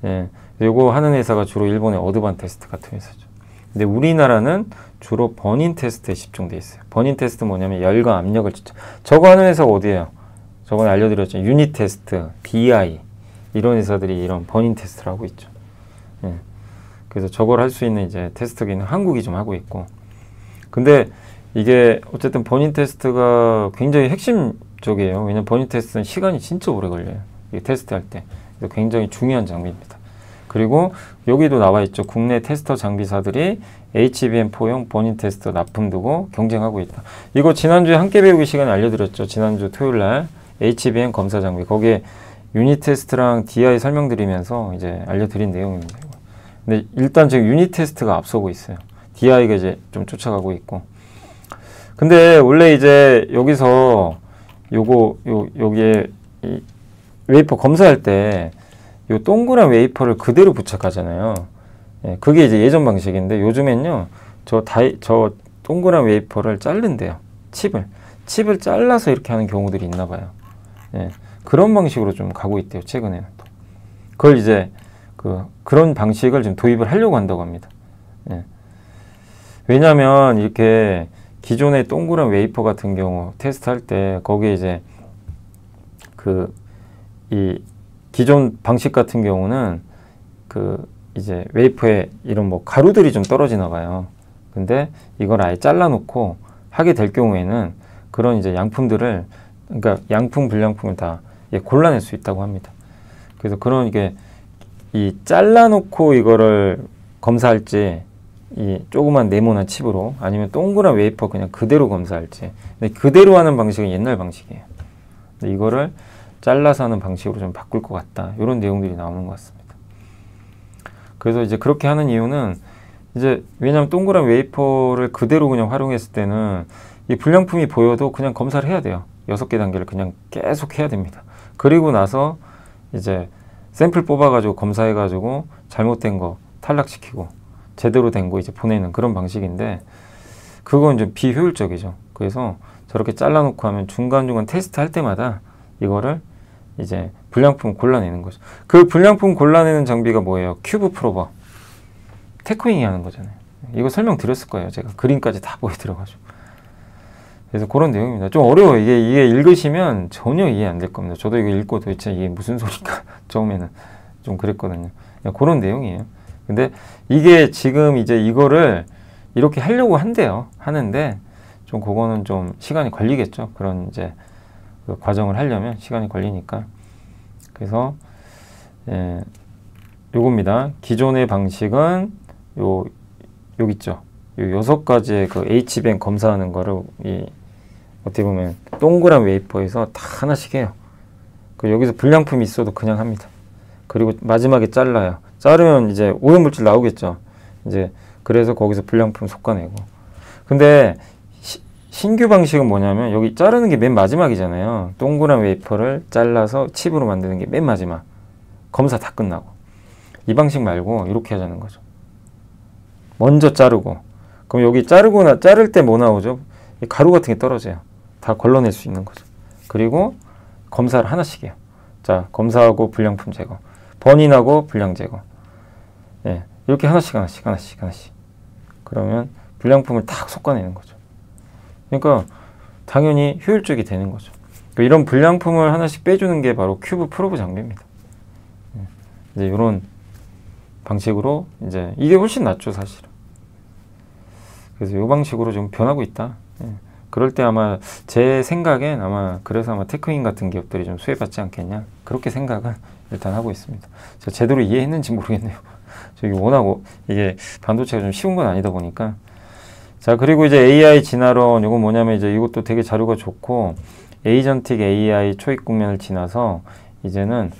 예, 요거 하는 회사가 주로 일본의 어드반 테스트 같은 회사죠. 근데 우리나라는 주로 버닌 테스트에 집중돼 있어요. 버닌 테스트 뭐냐면 열과 압력을 저거 하는 회사가 어디예요? 저번에 알려드렸죠. 유닛 테스트, DI 이런 회사들이 이런 버닌 테스트를 하고 있죠. 예. 그래서 저걸 할 수 있는 이제 테스트기는 한국이 좀 하고 있고. 근데 이게 어쨌든 버닝 테스트가 굉장히 핵심적이에요. 왜냐면 버닝 테스트는 시간이 진짜 오래 걸려요. 이 테스트 할 때. 그래서 굉장히 중요한 장비입니다. 그리고 여기도 나와 있죠. 국내 테스터 장비사들이 HBM4용 버닝 테스터 납품 두고 경쟁하고 있다. 이거 지난주에 함께 배우기 시간에 알려드렸죠. 지난주 토요일 날 HBM 검사 장비. 거기에 유닛 테스트랑 DI 설명드리면서 이제 알려드린 내용입니다. 근데 일단 지금 유닛 테스트가 앞서고 있어요. DI가 이제 좀 쫓아가고 있고. 근데 원래 이제 여기서 여기에 이 웨이퍼 검사할 때 요 동그란 웨이퍼를 그대로 부착하잖아요. 예, 그게 이제 예전 방식인데 요즘엔요, 저 동그란 웨이퍼를 자른대요. 칩을 잘라서 이렇게 하는 경우들이 있나 봐요. 예, 그런 방식으로 좀 가고 있대요. 최근에는 또. 그걸 이제 그런 방식을 좀 도입을 하려고 한다고 합니다. 예. 왜냐하면 이렇게 기존의 동그란 웨이퍼 같은 경우 테스트할 때 거기에 이제 이 기존 방식 같은 경우는 이제 웨이퍼에 이런 뭐 가루들이 좀 떨어지나 봐요. 근데 이걸 아예 잘라놓고 하게 될 경우에는 그런 이제 양품들을, 그러니까 양품 불량품을 다 골라낼 수 있다고 합니다. 그래서 그런 이 잘라놓고 이거를 검사할지, 이 조그만 네모난 칩으로, 아니면 동그란 웨이퍼 그냥 그대로 검사할지. 근데 그대로 하는 방식은 옛날 방식이에요. 근데 이거를 잘라서 하는 방식으로 좀 바꿀 것 같다. 이런 내용들이 나오는 것 같습니다. 그래서 이제 그렇게 하는 이유는 이제 왜냐하면 동그란 웨이퍼를 그대로 그냥 활용했을 때는 이 불량품이 보여도 그냥 검사를 해야 돼요. 6개 단계를 그냥 계속 해야 됩니다. 그리고 나서 이제 샘플 뽑아가지고 검사해가지고 잘못된 거 탈락시키고 제대로 된 거 이제 보내는 그런 방식인데, 그건 좀 비효율적이죠. 그래서 저렇게 잘라놓고 하면 중간중간 테스트 할 때마다 이거를 이제 불량품 골라내는 거죠. 그 불량품 골라내는 장비가 뭐예요? 큐브 프로버. 테크윙이 하는 거잖아요. 이거 설명드렸을 거예요. 제가 그림까지 다 보여드려가지고. 그래서 그런 내용입니다. 좀 어려워요. 이게 읽으시면 전혀 이해 안 될 겁니다. 저도 이거 읽고 도대체 이게 무슨 소리까 처음에는 좀 그랬거든요. 그런 내용이에요. 근데 이게 지금 이제 이거를 이렇게 하려고 하는데 좀 그거는 좀 시간이 걸리겠죠. 그런 이제 그 과정을 하려면 시간이 걸리니까. 그래서 요겁니다. 기존의 방식은 여기 있죠. 요 6가지의 그 HBM 검사하는 거를 어떻게 보면 동그란 웨이퍼에서 다 하나씩 해요. 여기서 불량품이 있어도 그냥 합니다. 그리고 마지막에 잘라요. 자르면 이제 오염물질 나오겠죠. 이제 그래서 거기서 불량품 솎아내고. 근데 신규 방식은 뭐냐면 여기 자르는 게 맨 마지막이잖아요. 동그란 웨이퍼를 잘라서 칩으로 만드는 게 맨 마지막. 검사 다 끝나고. 이 방식 말고 이렇게 하자는 거죠. 먼저 자르고. 그럼 여기 자를 때 뭐 나오죠? 가루 같은 게 떨어져요. 다 걸러낼 수 있는 거죠. 그리고 검사를 하나씩 해요. 자, 검사하고 불량품 제거. 버닝하고 불량 제거. 예, 이렇게 하나씩. 그러면 불량품을 딱 솎아내는 거죠. 그러니까 당연히 효율적이 되는 거죠. 이런 불량품을 하나씩 빼주는 게 바로 큐브 프로브 장비입니다. 이제 이런 방식으로 이제 이게 훨씬 낫죠, 사실은. 그래서 이 방식으로 좀 변하고 있다. 그럴 때 아마 제 생각엔 그래서 아마 테크인 같은 기업들이 좀 수혜받지 않겠냐, 그렇게 생각은 일단 하고 있습니다. 제가 제대로 이해했는지 모르겠네요. 저기 워낙 이게 반도체가 좀 쉬운 건 아니다 보니까. 자, 그리고 이제 AI 진화론, 이건 뭐냐면 이제 이것도 되게 자료가 좋고, 에이전틱 AI 초입 국면을 지나서 이제는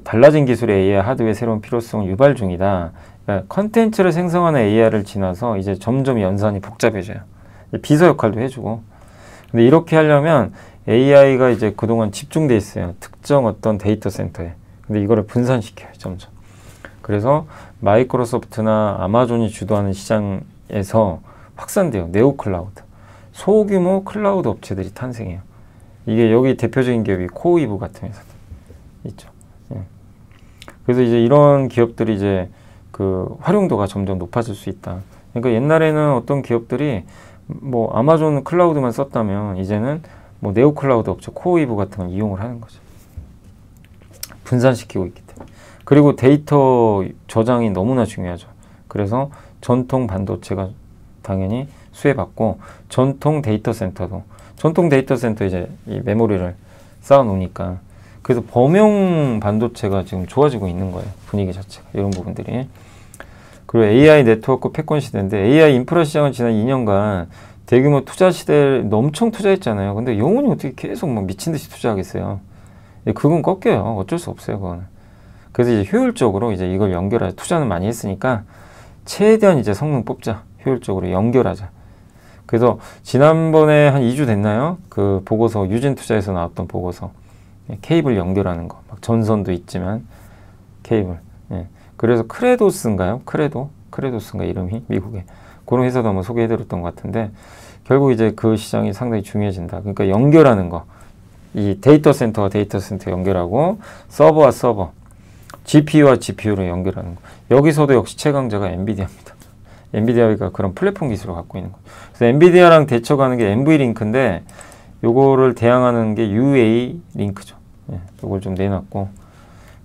달라진 기술의 AI 하드웨어의 새로운 필요성을 유발 중이다. 그러니까 컨텐츠를 생성하는 AI를 지나서 이제 점점 연산이 복잡해져요. 비서 역할도 해주고. 근데 이렇게 하려면 AI가 이제 그동안 집중돼 있어요. 특정 어떤 데이터 센터에. 근데 이거를 분산시켜요, 점점. 그래서 마이크로소프트나 아마존이 주도하는 시장에서 확산돼요. 네오클라우드. 소규모 클라우드 업체들이 탄생해요. 이게 여기 대표적인 기업이 코이브 같은 회사들 있죠. 예. 그래서 이제 이런 기업들이 이제 활용도가 점점 높아질 수 있다. 그러니까 옛날에는 어떤 기업들이 뭐 아마존 클라우드만 썼다면 이제는 뭐 네오클라우드 업체 코이브 같은 걸 이용을 하는 거죠. 분산시키고 있기 때문에. 그리고 데이터 저장이 너무나 중요하죠. 그래서 전통 반도체가 당연히 수혜받고 전통 데이터 센터도 이제 이 메모리를 쌓아 놓으니까 그래서 범용 반도체가 지금 좋아지고 있는 거예요. 분위기 자체가 이런 부분들이. 그리고 AI 네트워크 패권 시대인데 AI 인프라 시장은 지난 2년간 대규모 투자 시대에 엄청 투자했잖아요. 근데 영원히 어떻게 계속 막 미친 듯이 투자하겠어요. 그건 꺾여요. 어쩔 수 없어요. 그거는. 그래서 이제 효율적으로 이제 이걸 연결하자. 투자는 많이 했으니까 최대한 이제 성능 뽑자. 효율적으로 연결하자. 그래서 지난번에 한 2주 됐나요? 그 보고서 유진투자에서 나왔던 보고서 케이블 연결하는 거. 막 전선도 있지만 케이블. 예. 그래서 크레도스인가요? 크레도스인가 이름이 미국에. 그런 회사도 한번 소개해드렸던 것 같은데 결국 이제 그 시장이 상당히 중요해진다. 그러니까 연결하는 거. 이 데이터 센터와 데이터 센터 연결하고 서버와 서버, GPU와 GPU로 연결하는 거. 여기서도 역시 최강자가 엔비디아입니다. 엔비디아가 그런 플랫폼 기술을 갖고 있는 거예요. 그래서 엔비디아랑 대처가는 게 NV링크인데 요거를 대항하는 게 UA 링크죠. 예, 요걸 좀 내놨고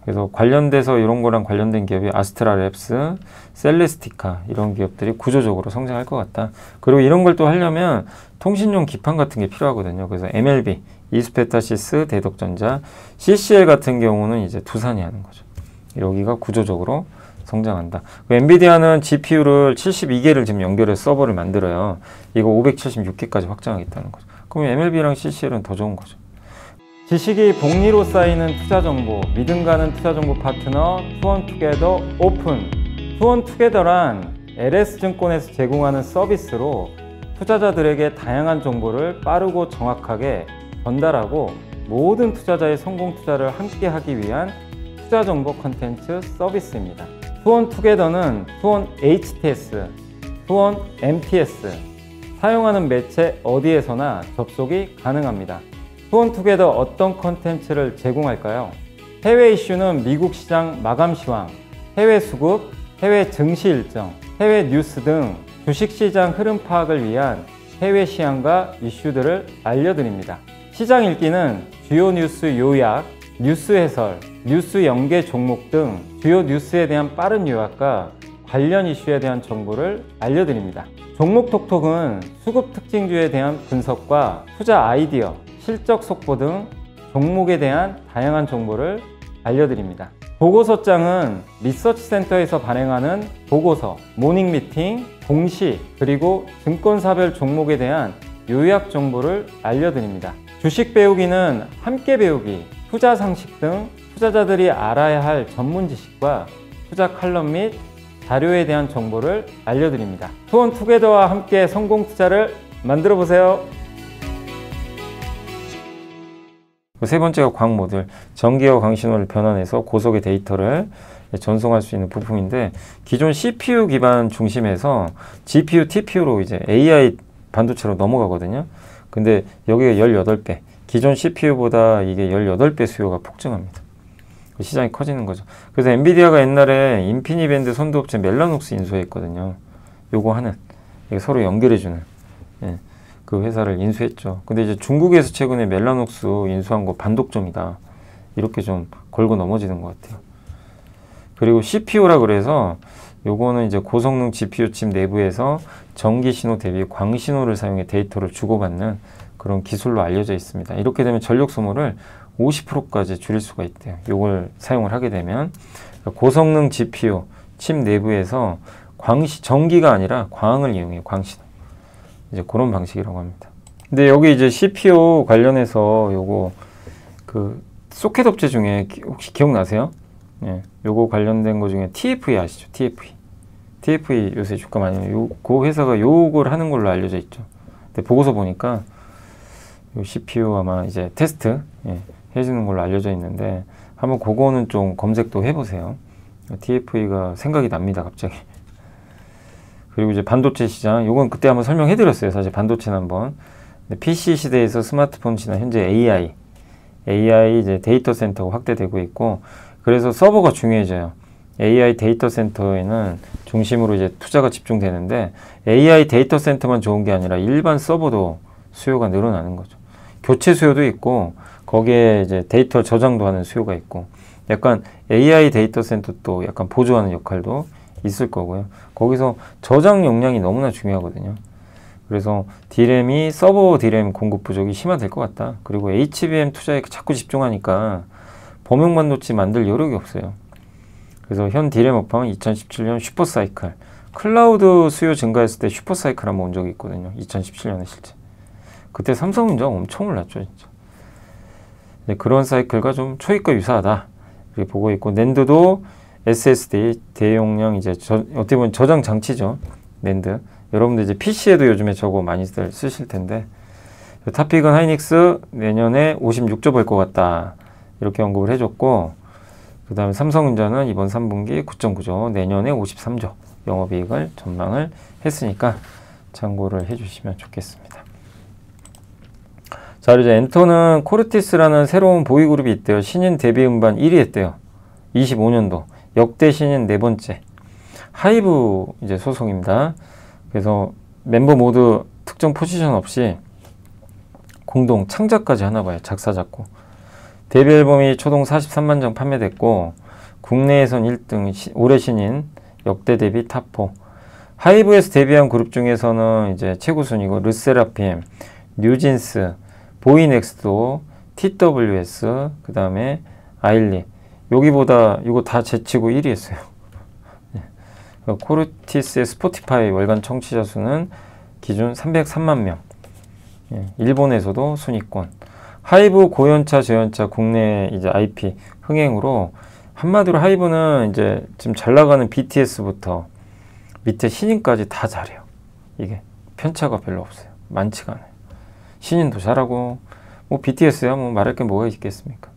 그래서 관련돼서 이런 거랑 관련된 기업이 아스트라랩스, 셀레스티카 이런 기업들이 구조적으로 성장할 것 같다. 그리고 이런 걸 또 하려면 통신용 기판 같은 게 필요하거든요. 그래서 MLB, 이스페타시스, 대덕전자, CCL 같은 경우는 이제 두산이 하는 거죠. 여기가 구조적으로 성장한다. 엔비디아는 GPU를 72개를 지금 연결해서 서버를 만들어요. 이거 576개까지 확장하겠다는 거죠. 그럼 MLB랑 CCL은 더 좋은 거죠. 지식이 복리로 쌓이는 투자정보, 믿음 가는 투자정보 파트너 투원투게더 오픈. 투원투게더란 LS증권에서 제공하는 서비스로 투자자들에게 다양한 정보를 빠르고 정확하게 전달하고 모든 투자자의 성공 투자를 함께 하기 위한 투자정보 컨텐츠 서비스입니다. 투원투게더는 투원 HTS, 투원 MTS, 사용하는 매체 어디에서나 접속이 가능합니다. 투원투게더 어떤 컨텐츠를 제공할까요? 해외 이슈는 미국 시장 마감 시황, 해외 수급, 해외 증시 일정, 해외 뉴스 등 주식시장 흐름 파악을 위한 해외 시황과 이슈들을 알려드립니다. 시장 읽기는 주요 뉴스 요약, 뉴스 해설, 뉴스 연계 종목 등 주요 뉴스에 대한 빠른 요약과 관련 이슈에 대한 정보를 알려드립니다. 종목 톡톡은 수급 특징주에 대한 분석과 투자 아이디어, 실적 속보 등 종목에 대한 다양한 정보를 알려드립니다. 보고서장은 리서치센터에서 발행하는 보고서, 모닝미팅, 공시, 그리고 증권사별 종목에 대한 요약 정보를 알려드립니다. 주식 배우기는 함께 배우기, 투자 상식 등 투자자들이 알아야 할 전문 지식과 투자 칼럼 및 자료에 대한 정보를 알려드립니다. 투원투게더와 함께 성공 투자를 만들어 보세요. 세 번째가 광 모듈, 전기와 광신호를 변환해서 고속의 데이터를 전송할 수 있는 부품인데 기존 CPU 기반 중심에서 GPU, TPU로 이제 AI 반도체로 넘어가거든요. 근데 여기가 18배, 기존 CPU보다 이게 18배 수요가 폭증합니다. 시장이 커지는 거죠. 그래서 엔비디아가 옛날에 인피니밴드 선도업체 멜라녹스 인수했거든요. 요거 하는, 이게 서로 연결해주는, 예, 그 회사를 인수했죠. 근데 이제 중국에서 최근에 멜라녹스 인수한 거 반독점이다. 이렇게 좀 걸고 넘어지는 것 같아요. 그리고 CPU라 그래서 요거는 이제 고성능 GPU 칩 내부에서 전기 신호 대비 광 신호를 사용해 데이터를 주고받는 그런 기술로 알려져 있습니다. 이렇게 되면 전력 소모를 50%까지 줄일 수가 있대요. 요걸 사용을 하게 되면 고성능 GPU 칩 내부에서 전기가 아니라 광을 이용해요. 광신호. 이제 그런 방식이라고 합니다. 근데 여기 이제 CPU 관련해서 요거 그 소켓 업체 중에 혹시 기억나세요? 예, 요거 관련된 거 중에 TFE 아시죠? TFE 요새 주가 많이 그 회사가 요걸 하는 걸로 알려져 있죠. 근데 보고서 보니까 요 CPU 아마 이제 테스트 해주는 걸로 알려져 있는데 한번 그거는 좀 검색도 해보세요. TFE가 생각이 납니다, 갑자기. 그리고 이제 반도체 시장, 요건 그때 한번 설명해드렸어요. 사실 반도체는 한번. PC 시대에서 스마트폰 시장, 현재 AI 이제 데이터 센터가 확대되고 있고, 그래서 서버가 중요해져요. AI 데이터 센터에는 중심으로 이제 투자가 집중되는데, AI 데이터 센터만 좋은 게 아니라 일반 서버도 수요가 늘어나는 거죠. 교체 수요도 있고, 거기에 이제 데이터 저장도 하는 수요가 있고, 약간 AI 데이터 센터도 약간 보조하는 역할도 있을 거고요. 거기서 저장 용량이 너무나 중요하거든요. 그래서 D램이 서버 D램 공급 부족이 심화될 것 같다. 그리고 HBM 투자에 자꾸 집중하니까 범용 반도체 만들 여력이 없어요. 그래서 현 D램 업황은 2017년 슈퍼사이클, 클라우드 수요 증가했을 때 슈퍼사이클 한번 온 적이 있거든요. 2017년에 실제. 그때 삼성전자 엄청 올랐죠, 진짜. 네, 그런 사이클과 좀 초입과 유사하다. 이렇게 보고 있고, 낸드도 SSD 대용량 이제 어떻게 보면 저장 장치죠. 낸드. 여러분들 이제 PC에도 요즘에 저거 많이들 쓰실 텐데, 탑픽은 하이닉스 내년에 56조 벌 것 같다. 이렇게 언급을 해줬고, 그 다음에 삼성전자는 이번 3분기 9.9조, 내년에 53조 영업이익을 전망을 했으니까 참고를 해주시면 좋겠습니다. 자, 이제 엔터는 코르티스라는 새로운 보이그룹이 있대요. 신인 데뷔 음반 1위 했대요. 25년도 역대 신인 4번째. 하이브 이제 소속입니다. 그래서 멤버 모두 특정 포지션 없이 공동 창작까지 하나 봐요. 작사 작곡. 데뷔 앨범이 초동 43만 장 판매됐고 국내에선 1등, 올해 신인 역대 데뷔 탑4. 하이브에서 데뷔한 그룹 중에서는 이제 최고 순위고 르세라핌, 뉴진스, 보이넥스도, TWS, 그 다음에 아일리. 여기보다 이거 다 제치고 1위 했어요. 코르티스의 스포티파이 월간 청취자 수는 기준 303만 명. 일본에서도 순위권. 하이브 고연차, 저연차 국내 이제 IP 흥행으로 한마디로 하이브는 이제 지금 잘 나가는 BTS부터 밑에 신인까지 다 잘해요. 이게 편차가 별로 없어요. 많지가 않아요. 신인도 잘하고 뭐 BTS야 뭐 말할 게 뭐가 있겠습니까?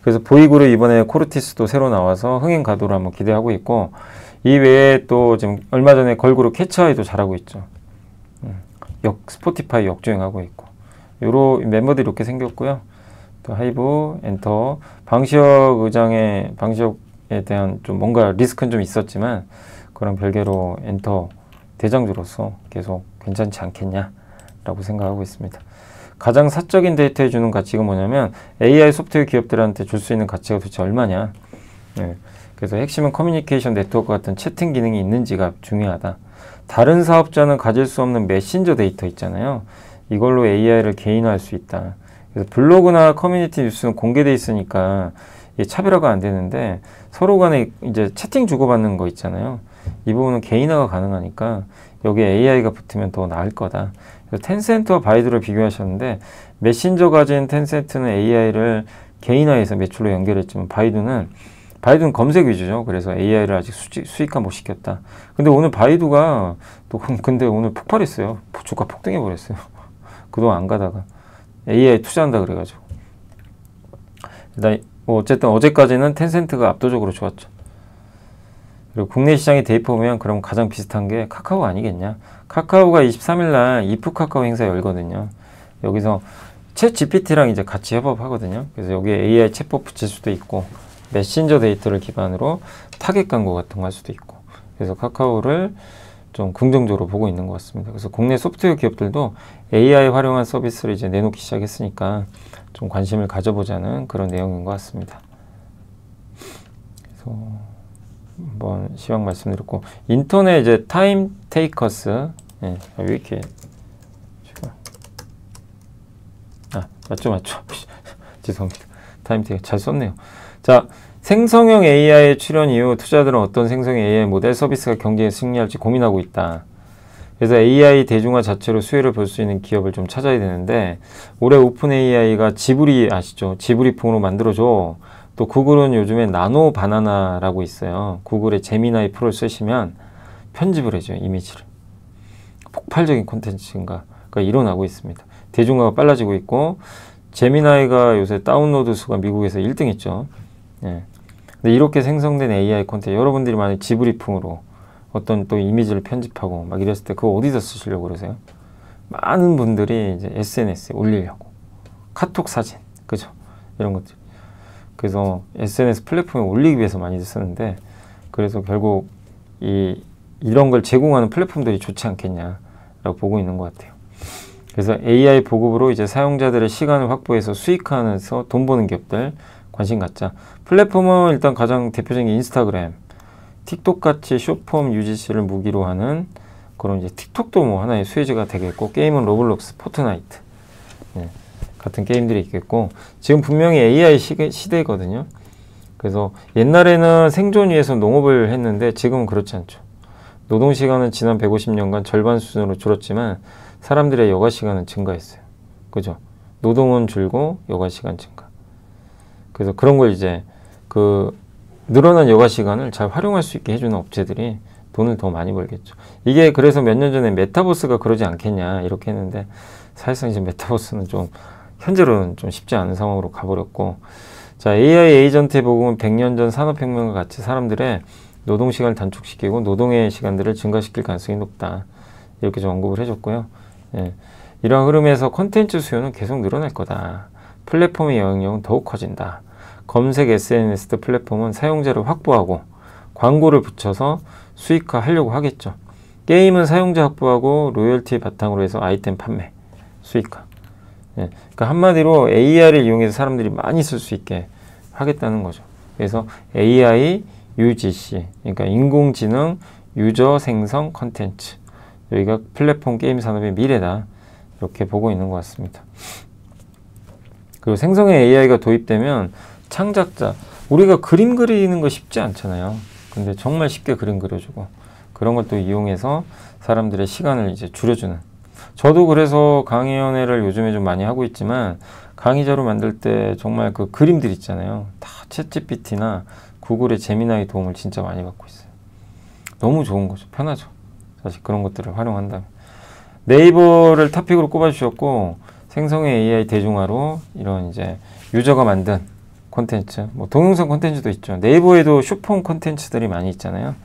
그래서 보이그룹 이번에 코르티스도 새로 나와서 흥행 가도를 한번 기대하고 있고 이 외에 또 지금 얼마 전에 걸그룹 캐치아이도 잘하고 있죠. 스포티파이 역주행하고 있고 요런 멤버들이 이렇게 생겼고요. 또 하이브, 엔터, 방시혁 의장의 방시혁에 대한 좀 뭔가 리스크는 좀 있었지만 그런 별개로 엔터 대장주로서 계속 괜찮지 않겠냐라고 생각하고 있습니다. 가장 사적인 데이터 해주는 가치가 뭐냐면 AI 소프트웨어 기업들한테 줄 수 있는 가치가 도대체 얼마냐. 네. 그래서 핵심은 커뮤니케이션 네트워크 같은 채팅 기능이 있는지가 중요하다. 다른 사업자는 가질 수 없는 메신저 데이터 있잖아요. 이걸로 AI를 개인화할 수 있다. 그래서 블로그나 커뮤니티 뉴스는 공개돼 있으니까 이게 차별화가 안 되는데 서로 간에 이제 채팅 주고받는 거 있잖아요. 이 부분은 개인화가 가능하니까 여기에 AI가 붙으면 더 나을 거다. 그래서 텐센트와 바이두를 비교하셨는데 메신저 가진 텐센트는 AI를 개인화해서 매출로 연결했지만 바이두는 검색 위주죠. 그래서 AI를 아직 수익화 못 시켰다. 근데 오늘 바이두가 또 근데 오늘 폭발했어요. 주가 폭등해 버렸어요. 그동안 안 가다가 AI 투자한다 그래가지고. 일단 뭐 어쨌든 어제까지는 텐센트가 압도적으로 좋았죠. 그리고 국내 시장에 대입해보면 그럼 가장 비슷한 게 카카오 아니겠냐. 카카오가 23일 날 이프 카카오 행사 열거든요. 여기서 챗 GPT랑 이제 같이 협업하거든요. 그래서 여기에 AI 챗봇 붙일 수도 있고 메신저 데이터를 기반으로 타겟 광고 같은 거 할 수도 있고 그래서 카카오를 좀 긍정적으로 보고 있는 것 같습니다. 그래서 국내 소프트웨어 기업들도 AI 활용한 서비스를 이제 내놓기 시작했으니까 좀 관심을 가져보자는 그런 내용인 것 같습니다. 그래서 한번 시황 말씀드렸고 인터넷 이제 타임 테이커스 왜 이렇게 맞죠 죄송합니다. 타임 테이커스 잘 썼네요. 자, 생성형 AI 출현 이후 투자들은 어떤 생성형 AI 모델 서비스가 경쟁에 승리할지 고민하고 있다. 그래서 AI 대중화 자체로 수혜를 볼 수 있는 기업을 좀 찾아야 되는데 올해 오픈 AI가 지브리 아시죠? 지브리풍으로 만들어줘. 또 구글은 요즘에 나노 바나나라고 있어요. 구글의 제미나이 프로를 쓰시면 편집을 해줘요. 이미지를. 폭발적인 콘텐츠가 일어나고 있습니다. 대중화가 빨라지고 있고 제미나이가 요새 다운로드 수가 미국에서 1등 했죠. 예. 근데 이렇게 생성된 AI 콘텐츠 여러분들이 만약 지브리풍으로 어떤 또 이미지를 편집하고 막 이랬을 때 그거 어디서 쓰시려고 그러세요? 많은 분들이 이제 SNS에 올리려고 카톡 사진 그죠? 이런 것들 그래서 SNS 플랫폼에 올리기 위해서 많이 쓰는데 그래서 결국 이런 걸 제공하는 플랫폼들이 좋지 않겠냐라고 보고 있는 것 같아요. 그래서 AI 보급으로 이제 사용자들의 시간을 확보해서 수익화하면서 돈 버는 기업들 관심 갖자. 플랫폼은 일단 가장 대표적인 인스타그램, 틱톡 같이 숏폼 UGC를 무기로 하는 그런 이제 틱톡도 뭐 하나의 수혜지가 되겠고, 게임은 로블록스, 포트나이트 같은 게임들이 있겠고, 지금 분명히 AI 시대거든요. 그래서 옛날에는 생존 위해서 농업을 했는데 지금은 그렇지 않죠. 노동시간은 지난 150년간 절반 수준으로 줄었지만 사람들의 여가시간은 증가했어요. 그죠? 노동은 줄고 여가시간 증가. 그래서 그런 걸 이제 그 늘어난 여가시간을 잘 활용할 수 있게 해주는 업체들이 돈을 더 많이 벌겠죠. 이게 그래서 몇 년 전에 메타버스가 그러지 않겠냐 이렇게 했는데, 사실상 이제 메타버스는 좀 현재로는 좀 쉽지 않은 상황으로 가버렸고, 자, AI 에이전트의 복음은 100년 전 산업혁명과 같이 사람들의 노동시간을 단축시키고 노동의 시간들을 증가시킬 가능성이 높다. 이렇게 좀 언급을 해줬고요. 예. 이러한 흐름에서 콘텐츠 수요는 계속 늘어날 거다. 플랫폼의 영향력은 더욱 커진다. 검색 SNS 등 플랫폼은 사용자를 확보하고 광고를 붙여서 수익화하려고 하겠죠. 게임은 사용자 확보하고 로열티 바탕으로 해서 아이템 판매, 수익화. 예. 그러니까 한마디로 AI를 이용해서 사람들이 많이 쓸 수 있게 하겠다는 거죠. 그래서 AI, UGC, 그러니까 인공지능, 유저 생성 컨텐츠. 여기가 플랫폼 게임 산업의 미래다. 이렇게 보고 있는 것 같습니다. 그리고 생성의 AI가 도입되면 창작자, 우리가 그림 그리는 거 쉽지 않잖아요. 근데 정말 쉽게 그림 그려주고, 그런 것도 이용해서 사람들의 시간을 이제 줄여주는. 저도 그래서 강의연애를 요즘에 좀 많이 하고 있지만, 강의 자료 만들 때 정말 그 그림들 있잖아요. 다 챗GPT나 구글의 제미나이 도움을 진짜 많이 받고 있어요. 너무 좋은 거죠. 편하죠. 사실 그런 것들을 활용한다면. 네이버를 토픽으로 꼽아주셨고, 생성의 AI 대중화로 이런 이제 유저가 만든 콘텐츠, 뭐 동영상 콘텐츠도 있죠. 네이버에도 숏폼 콘텐츠들이 많이 있잖아요.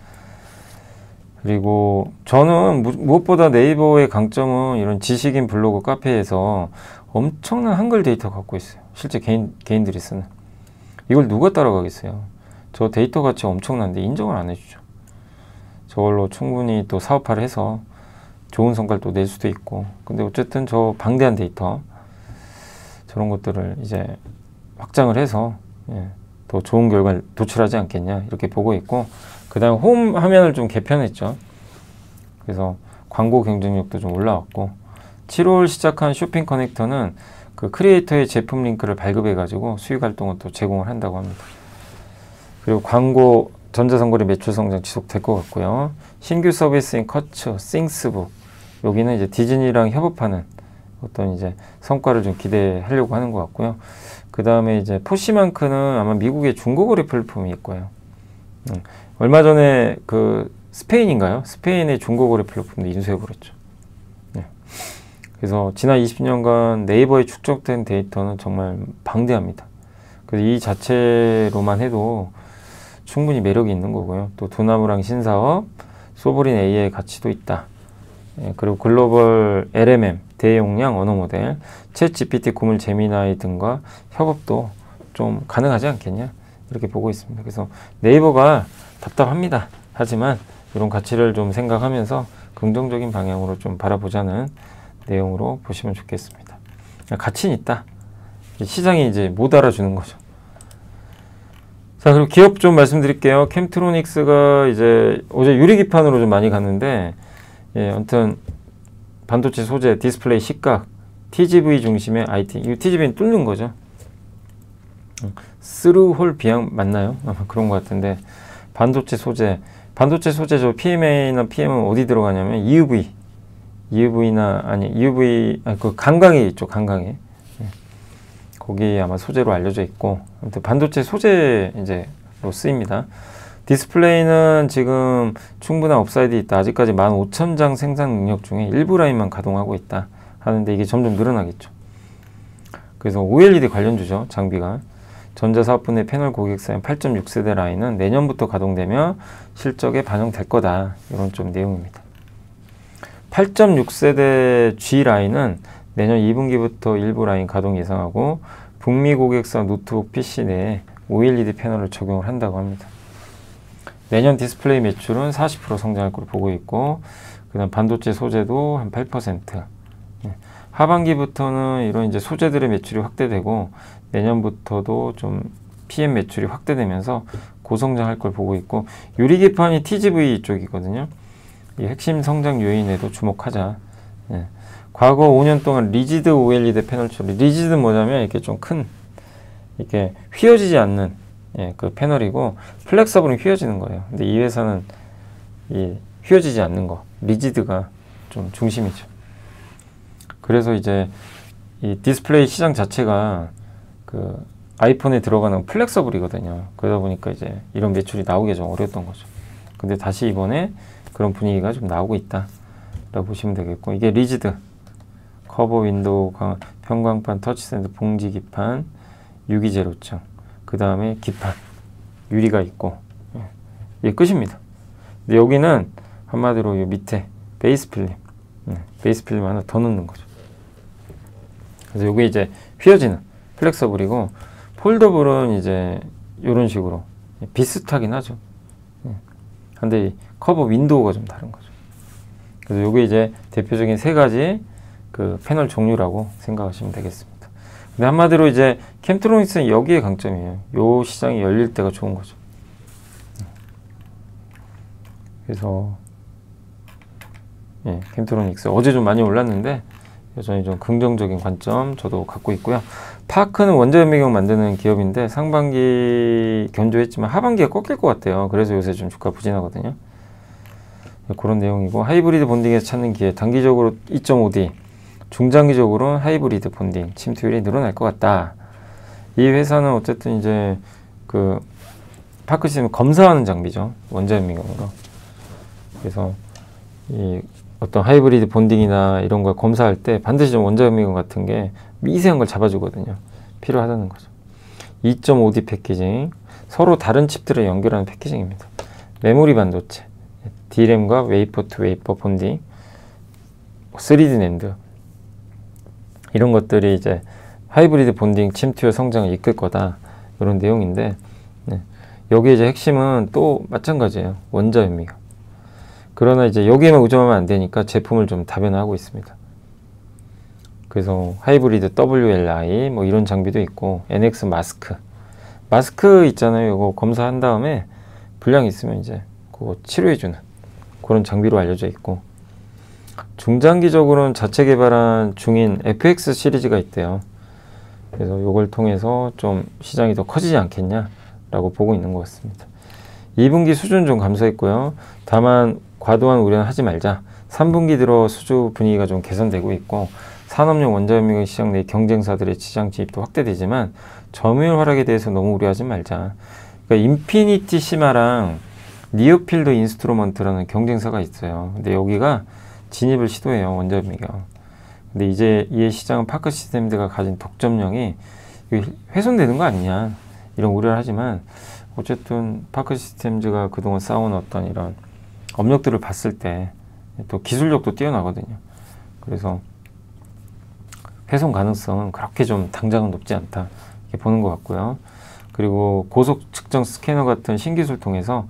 그리고 저는 무엇보다 네이버의 강점은 이런 지식인 블로그 카페에서 엄청난 한글 데이터 갖고 있어요. 실제 개인들이 쓰는. 이걸 누가 따라가겠어요. 저 데이터 가치 엄청난데 인정을 안 해주죠. 저걸로 충분히 또 사업화를 해서 좋은 성과를 또 낼 수도 있고. 근데 어쨌든 저 방대한 데이터, 저런 것들을 이제 확장을 해서 더 좋은 결과를 도출하지 않겠냐 이렇게 보고 있고, 그 다음 홈 화면을 좀 개편했죠. 그래서 광고 경쟁력도 좀 올라왔고, 7월 시작한 쇼핑 커넥터는 그 크리에이터의 제품 링크를 발급해 가지고 수익 활동을 또 제공을 한다고 합니다. 그리고 광고 전자상거래 매출 성장 지속될 것 같고요. 신규 서비스인 커츠, 싱스북, 여기는 이제 디즈니랑 협업하는 어떤 이제 성과를 좀 기대하려고 하는 것 같고요. 그 다음에 이제 포시만크는 아마 미국의 중고거래 플랫폼일 거예요. 얼마 전에 그 스페인인가요? 스페인의 중고거래 플랫폼도 인수해버렸죠. 그래서 지난 20년간 네이버에 축적된 데이터는 정말 방대합니다. 그래서 이 자체로만 해도 충분히 매력이 있는 거고요. 또 두나무랑 신사업, 소브린 AI의 가치도 있다. 그리고 글로벌 LMM, 대용량 언어 모델, 챗 GPT, 구글 제미나이 등과 협업도 좀 가능하지 않겠냐 이렇게 보고 있습니다. 그래서 네이버가 답답합니다. 하지만 이런 가치를 좀 생각하면서 긍정적인 방향으로 좀 바라보자는 내용으로 보시면 좋겠습니다. 가치는 있다. 시장이 이제 못 알아주는 거죠. 자, 그리고 기업 좀 말씀드릴게요. 캠트로닉스가 이제 어제 유리기판으로 좀 많이 갔는데, 아무튼 반도체 소재, 디스플레이, 시각, TGV 중심의 IT, 이 TGV는 뚫는 거죠. 스루홀 비양 맞나요? 아마 그런 것 같은데, 반도체 소재 저 PMA나 PM은 어디 들어가냐면 그 강강에 있죠. 강강에. 거기 아마 소재로 알려져 있고, 아무튼 반도체 소재 이제로 쓰입니다. 디스플레이는 지금 충분한 업사이드 있다. 아직까지 15,000장 생산 능력 중에 일부 라인만 가동하고 있다 하는데, 이게 점점 늘어나겠죠. 그래서 OLED 관련주죠. 장비가. 전자사업부 내 패널 고객사용 8.6세대 라인은 내년부터 가동되며 실적에 반영될 거다. 이런 좀 내용입니다. 8.6세대 G 라인은 내년 2분기부터 일부 라인 가동 예상하고, 북미 고객사 노트북 PC 내에 OLED 패널을 적용을 한다고 합니다. 내년 디스플레이 매출은 40% 성장할 것으로 보고 있고, 그 다음 반도체 소재도 한 8%. 하반기부터는 이런 이제 소재들의 매출이 확대되고, 내년부터도 좀 PM 매출이 확대되면서 고성장할 걸 보고 있고, 유리기판이 TGV 쪽이거든요. 이 핵심 성장 요인에도 주목하자. 예. 과거 5년 동안 리지드 OLED 패널 처리. 리지드 뭐냐면 이렇게 좀 큰, 이렇게 휘어지지 않는 그 패널이고, 플렉서블은 휘어지는 거예요. 근데 이 회사는 이 휘어지지 않는 거, 리지드가 좀 중심이죠. 그래서 이제 이 디스플레이 시장 자체가 그 아이폰에 들어가는 플렉서블이거든요. 그러다 보니까 이제 이런 매출이 나오기 좀 어려웠던 거죠. 근데 다시 이번에 그런 분위기가 좀 나오고 있다 라고 보시면 되겠고, 이게 리지드, 커버 윈도우, 편광판, 터치샌드, 봉지 기판, 유기제로층, 그 다음에 기판, 유리가 있고, 이게 끝입니다. 근데 여기는 한마디로 이 밑에 베이스 필름, 베이스 필름 하나 더 넣는 거죠. 그래서 이게 이제 휘어지는 플렉서블이고, 폴더블은 이제 이런 식으로 비슷하긴 하죠. 근데 이 커버 윈도우가 좀 다른 거죠. 그래서 이게 이제 대표적인 세 가지 그 패널 종류라고 생각하시면 되겠습니다. 근데 한마디로 이제 캠트로닉스는 여기에 강점이에요. 요 시장이 열릴 때가 좋은 거죠. 그래서 캠트로닉스 어제 좀 많이 올랐는데 여전히 좀 긍정적인 관점 저도 갖고 있고요. 파크는 원자연미경 만드는 기업인데 상반기 견조했지만 하반기에 꺾일 것 같아요. 그래서 요새 좀 주가 부진하거든요. 그런 내용이고, 하이브리드 본딩에서 찾는 기회, 단기적으로 2.5D, 중장기적으로는 하이브리드 본딩 침투율이 늘어날 것 같다. 이 회사는 어쨌든 이제 그 파크 시스템을 검사하는 장비죠. 원자연미경으로. 그래서 이 어떤 하이브리드 본딩이나 이런 걸 검사할 때 반드시 좀 원자연미경 같은 게 미세한 걸 잡아주거든요. 필요하다는 거죠. 2.5D 패키징, 서로 다른 칩들을 연결하는 패키징입니다. 메모리 반도체, D램과 웨이퍼 투 웨이퍼 본딩, 3D 낸드, 이런 것들이 이제 하이브리드 본딩 침투의 성장을 이끌 거다, 이런 내용인데, 여기에 이제 핵심은 또 마찬가지예요. 원자연미경. 그러나 이제 여기에만 의존하면 안 되니까 제품을 좀 다변화하고 있습니다. 그래서 하이브리드 WLI 뭐 이런 장비도 있고, NX 마스크 있잖아요. 이거 검사한 다음에 불량이 있으면 이제 그거 치료해주는 그런 장비로 알려져 있고, 중장기적으로는 자체 개발한 중인 FX 시리즈가 있대요. 그래서 이걸 통해서 좀 시장이 더 커지지 않겠냐라고 보고 있는 것 같습니다. 2분기 수준 좀 감소했고요. 다만 과도한 우려는 하지 말자. 3분기 들어 수주 분위기가 좀 개선되고 있고, 산업용 원자연미경 시장 내 경쟁사들의 시장 진입도 확대되지만 점유율 하락에 대해서 너무 우려하지 말자. 그러니까 인피니티 시마랑 니어필드 인스트루먼트라는 경쟁사가 있어요. 근데 여기가 진입을 시도해요, 원자연미경. 근데 이제 이 시장은 파크 시스템즈가 가진 독점력이 훼손되는 거 아니냐, 이런 우려를 하지만, 어쨌든 파크 시스템즈가 그동안 쌓아온 어떤 이런 업력들을 봤을 때 또 기술력도 뛰어나거든요. 그래서 훼손 가능성은 그렇게 좀 당장은 높지 않다, 이렇게 보는 것 같고요. 그리고 고속 측정 스캐너 같은 신기술 통해서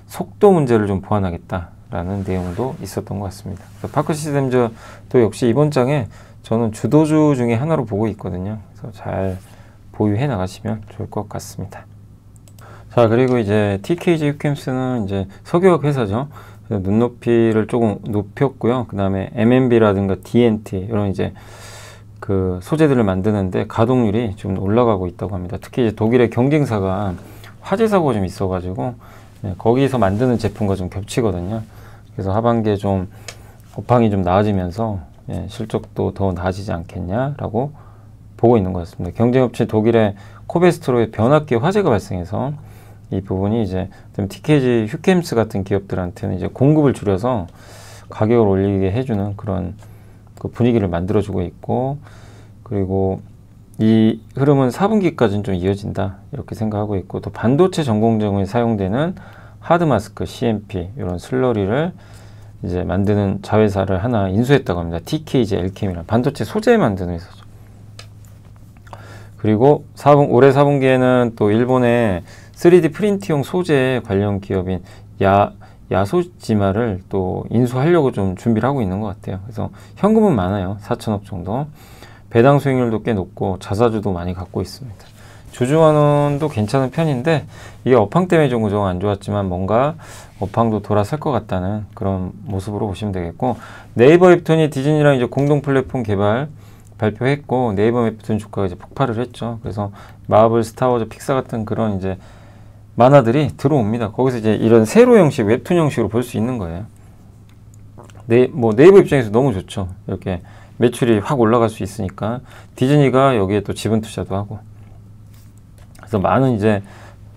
속도 문제를 좀 보완하겠다라는 내용도 있었던 것 같습니다. 파크 시스템즈 또 역시 이번 장에 저는 주도주 중에 하나로 보고 있거든요. 그래서 잘 보유해 나가시면 좋을 것 같습니다. 자, 그리고 이제 TKG 휴캠스는 이제 석유화학 회사죠. 눈높이를 조금 높였고요. 그 다음에 MMB라든가 DNT 이런 이제 그 소재들을 만드는데 가동률이 좀 올라가고 있다고 합니다. 특히 이제 독일의 경쟁사가 화재 사고가 좀 있어가지고 거기서 만드는 제품과 좀 겹치거든요. 그래서 하반기에 좀 업황이 좀 나아지면서 실적도 더 나아지지 않겠냐라고 보고 있는 것 같습니다. 경쟁업체 독일의 코베스트로의 변압기에 화재가 발생해서 이 부분이 이제 TKG 휴캠스 같은 기업들한테는 이제 공급을 줄여서 가격을 올리게 해주는 그런 그 분위기를 만들어주고 있고, 그리고 이 흐름은 4분기까지는 좀 이어진다, 이렇게 생각하고 있고, 또 반도체 전공정에 사용되는 하드 마스크 CMP 이런 슬러리를 이제 만드는 자회사를 하나 인수했다고 합니다. TKG 엘캠이라는 반도체 소재 만드는 회사죠. 그리고 올해 4분기에는 또 일본의 3D 프린트용 소재 관련 기업인 야소지마를 또 인수하려고 좀 준비를 하고 있는 것 같아요. 그래서 현금은 많아요. 4천억 정도. 배당 수익률도 꽤 높고 자사주도 많이 갖고 있습니다. 주중환원도 괜찮은 편인데 이게 업황 때문에 좀 그정 안 좋았지만 뭔가 업황도 돌아설 것 같다는 그런 모습으로 보시면 되겠고, 네이버 웹툰이 디즈니랑 이제 공동 플랫폼 개발 발표했고 네이버 웹툰 주가가 이제 폭발을 했죠. 그래서 마블, 스타워즈, 픽사 같은 그런 이제 만화들이 들어옵니다. 거기서 이제 이런 세로 형식, 웹툰 형식으로 볼 수 있는 거예요. 네이버 입장에서 너무 좋죠. 이렇게 매출이 확 올라갈 수 있으니까 디즈니가 여기에 또 지분 투자도 하고, 그래서 많은 이제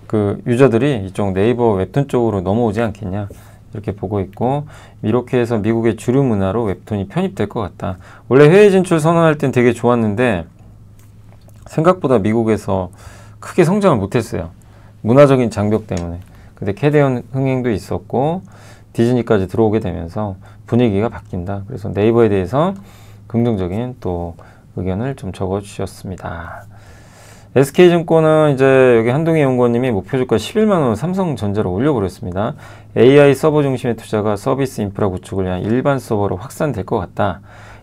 그 유저들이 이쪽 네이버 웹툰 쪽으로 넘어오지 않겠냐 이렇게 보고 있고, 이렇게 해서 미국의 주류 문화로 웹툰이 편입될 것 같다. 원래 해외 진출 선언할 땐 되게 좋았는데 생각보다 미국에서 크게 성장을 못했어요. 문화적인 장벽 때문에. 근데 캐대언 흥행도 있었고 디즈니까지 들어오게 되면서 분위기가 바뀐다. 그래서 네이버에 대해서 긍정적인 또 의견을 좀 적어 주셨습니다. SK증권은 이제 여기 한동희 연구원님이 목표주가 11만원 삼성전자로 올려버렸습니다. AI 서버 중심의 투자가 서비스 인프라 구축을 위한 일반 서버로 확산될 것 같다.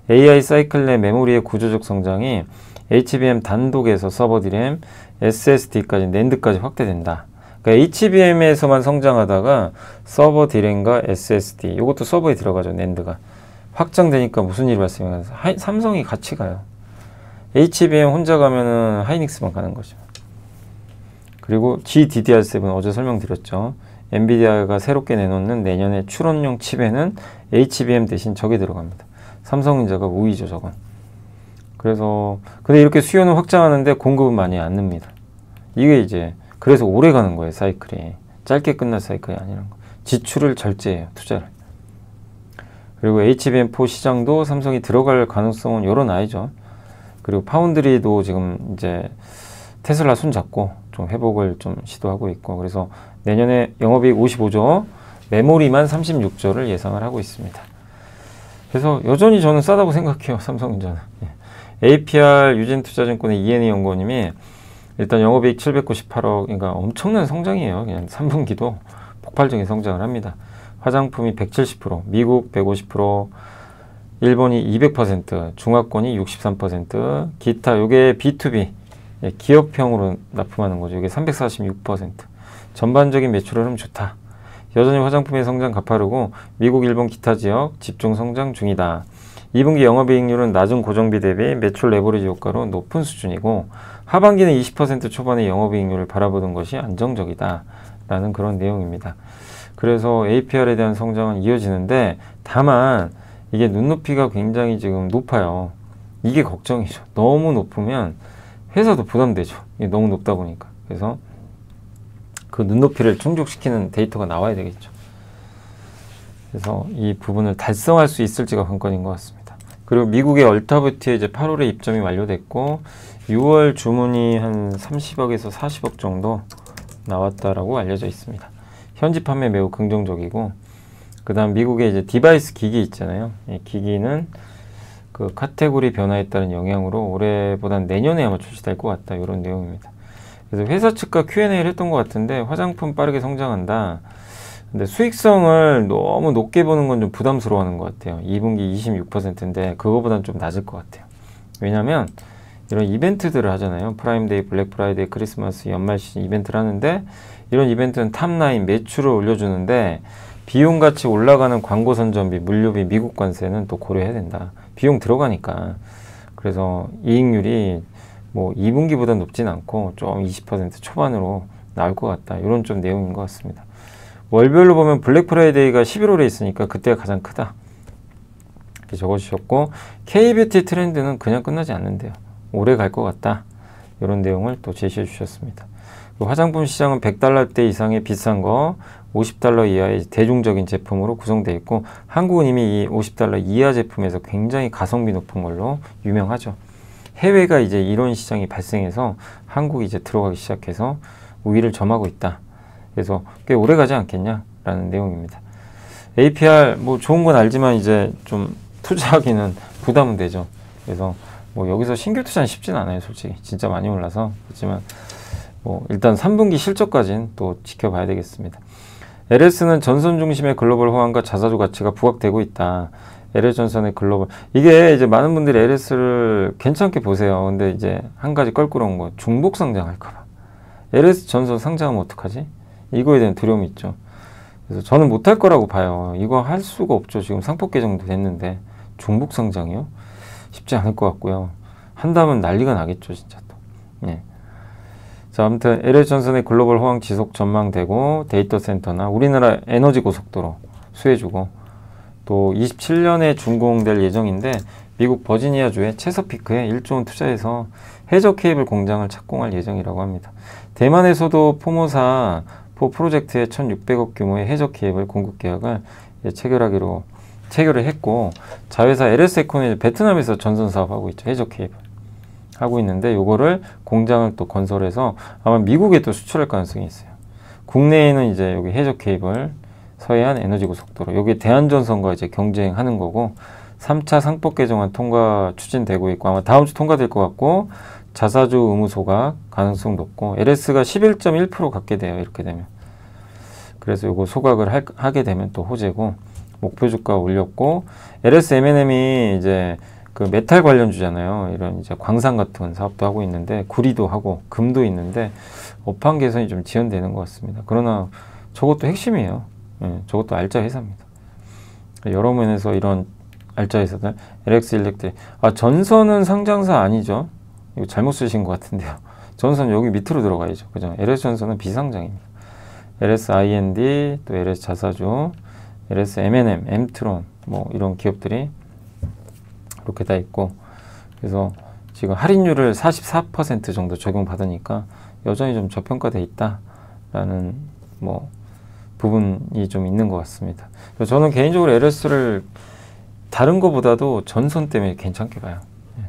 AI 사이클 내 메모리의 구조적 성장이 HBM 단독에서 서버 DRAM, SSD까지 낸드까지 확대된다. 그러니까 HBM에서만 성장하다가 서버 DRAM과 SSD, 이것도 서버에 들어가죠. 낸드가 확장되니까 무슨 일이 발생하냐, 삼성이 같이 가요. HBM 혼자 가면은 하이닉스만 가는 거죠. 그리고 GDDR7 어제 설명드렸죠. 엔비디아가 새롭게 내놓는 내년에 출원용 칩에는 HBM 대신 저게 들어갑니다. 삼성전자가 우위죠, 저건. 그래서 근데 이렇게 수요는 확장하는데 공급은 많이 안 늡니다. 이게 이제 그래서 오래 가는 거예요, 사이클이. 짧게 끝날 사이클이 아니라는 거. 지출을 절제해요, 투자를. 그리고 HBM4 시장도 삼성이 들어갈 가능성은 열어놔야죠. 그리고 파운드리도 지금 이제 테슬라 손잡고 좀 회복을 좀 시도하고 있고, 그래서 내년에 영업이익 55조, 메모리만 36조를 예상을 하고 있습니다. 그래서 여전히 저는 싸다고 생각해요, 삼성전자는. APR 유진투자증권의 이혜니 연구원님이 일단 영업이익 798억, 그러니까 엄청난 성장이에요. 그냥 3분기도 폭발적인 성장을 합니다. 화장품이 170%, 미국 150%, 일본이 200%, 중화권이 63%, 기타, 요게 B2B, 기업형으로 납품하는 거죠. 요게 346%. 전반적인 매출 흐름 좋다. 여전히 화장품의 성장 가파르고 미국, 일본 기타 지역 집중 성장 중이다. 2분기 영업이익률은 낮은 고정비 대비 매출 레버리지 효과로 높은 수준이고, 하반기는 20% 초반의 영업이익률을 바라보는 것이 안정적이다 라는 그런 내용입니다. 그래서 APR에 대한 성장은 이어지는데, 다만 이게 눈높이가 굉장히 지금 높아요. 이게 걱정이죠. 너무 높으면 회사도 부담되죠. 이게 너무 높다 보니까. 그래서 그 눈높이를 충족시키는 데이터가 나와야 되겠죠. 그래서 이 부분을 달성할 수 있을지가 관건인 것 같습니다. 그리고 미국의 얼타뷰티에 이제 8월에 입점이 완료됐고 6월 주문이 한 30억에서 40억 정도 나왔다라고 알려져 있습니다. 현지 판매 매우 긍정적이고, 그 다음 미국의 이제 디바이스 기기 있잖아요. 이 기기는 그 카테고리 변화에 따른 영향으로 올해보단 내년에 아마 출시될 것 같다, 이런 내용입니다. 그래서 회사 측과 Q&A를 했던 것 같은데, 화장품 빠르게 성장한다. 근데 수익성을 너무 높게 보는 건 좀 부담스러워하는 것 같아요. 2분기 26%인데 그거보단 좀 낮을 것 같아요. 왜냐면 이런 이벤트들을 하잖아요. 프라임데이, 블랙 프라이데이, 크리스마스, 연말 시즌 이벤트를 하는데, 이런 이벤트는 탑라인 매출을 올려주는데 비용같이 올라가는 광고 선전비, 물류비, 미국 관세는 또 고려해야 된다. 비용 들어가니까. 그래서 이익률이 뭐 2분기보다 높진 않고 좀 20% 초반으로 나올 것 같다. 이런 좀 내용인 것 같습니다. 월별로 보면 블랙 프라이데이가 11월에 있으니까 그때가 가장 크다. 이렇게 적어주셨고, K뷰티 트렌드는 그냥 끝나지 않는데요. 오래 갈 것 같다. 이런 내용을 또 제시해 주셨습니다. 화장품 시장은 100달러대 이상의 비싼 거, 50달러 이하의 대중적인 제품으로 구성되어 있고, 한국은 이미 이 50달러 이하 제품에서 굉장히 가성비 높은 걸로 유명하죠. 해외가 이제 이런 시장이 발생해서 한국이 이제 들어가기 시작해서 우위를 점하고 있다. 그래서 꽤 오래 가지 않겠냐라는 내용입니다. APR 뭐 좋은 건 알지만 이제 좀 투자하기는 부담은 되죠. 그래서 뭐 여기서 신규 투자는 쉽진 않아요, 솔직히. 진짜 많이 올라서. 그렇지만 뭐 일단 3분기 실적까지는 또 지켜봐야 되겠습니다. LS는 전선 중심의 글로벌 호환과 자사주 가치가 부각되고 있다. LS전선의 글로벌, 이게 이제 많은 분들이 LS를 괜찮게 보세요. 근데 이제 한 가지 껄끄러운 거, 중복 상장할까봐. LS 전선 상장하면 어떡하지? 이거에 대한 두려움이 있죠. 그래서 저는 못할 거라고 봐요. 이거 할 수가 없죠. 지금 상법 개정도 됐는데 중복 상장이요? 쉽지 않을 것 같고요. 한다면 난리가 나겠죠, 진짜 또. 예. 자, 아무튼 LS전선의 글로벌 호황 지속 전망되고 데이터 센터나 우리나라 에너지 고속도로 수혜주고 또 27년에 준공될 예정인데 미국 버지니아주의 체서피크에 1조 원 투자해서 해저 케이블 공장을 착공할 예정이라고 합니다. 대만에서도 포모사 프로젝트에 1,600억 규모의 해저 케이블 공급 계약을 체결을 했고 자회사 LS에코는 베트남에서 전선 사업하고 있죠. 해저 케이블 하고 있는데 요거를 공장을 또 건설해서 아마 미국에 또 수출할 가능성이 있어요. 국내에는 이제 여기 해저 케이블, 서해안 에너지 고속도로 여기 대한전선과 이제 경쟁하는 거고 3차 상법 개정안 통과 추진되고 있고 아마 다음 주 통과될 것 같고 자사주 의무 소각 가능성 높고 LS가 11.1% 갖게 돼요. 이렇게 되면. 그래서 요거 소각을 하게 되면 또 호재고 목표 주가 올렸고 LS M&M이 이제 그 메탈 관련주잖아요. 이런 이제 광산 같은 사업도 하고 있는데 구리도 하고 금도 있는데 업황 개선이 좀 지연되는 것 같습니다. 그러나 저것도 핵심이에요. 예, 저것도 알짜 회사입니다. 여러 면에서 이런 알짜 회사들 LX 일렉트릭 전선은 상장사 아니죠. 이거 잘못 쓰신 것 같은데요. 전선 여기 밑으로 들어가야죠. 그죠? LS 전선은 비상장입니다. LS IND 또 LS 자사주 LS M&M, 엠트론 뭐 이런 기업들이 이렇게 다 있고 그래서 지금 할인율을 44% 정도 적용받으니까 여전히 좀 저평가돼 있다라는 뭐 부분이 좀 있는 것 같습니다. 저는 개인적으로 LS를 다른 것보다도 전선 때문에 괜찮게 봐요.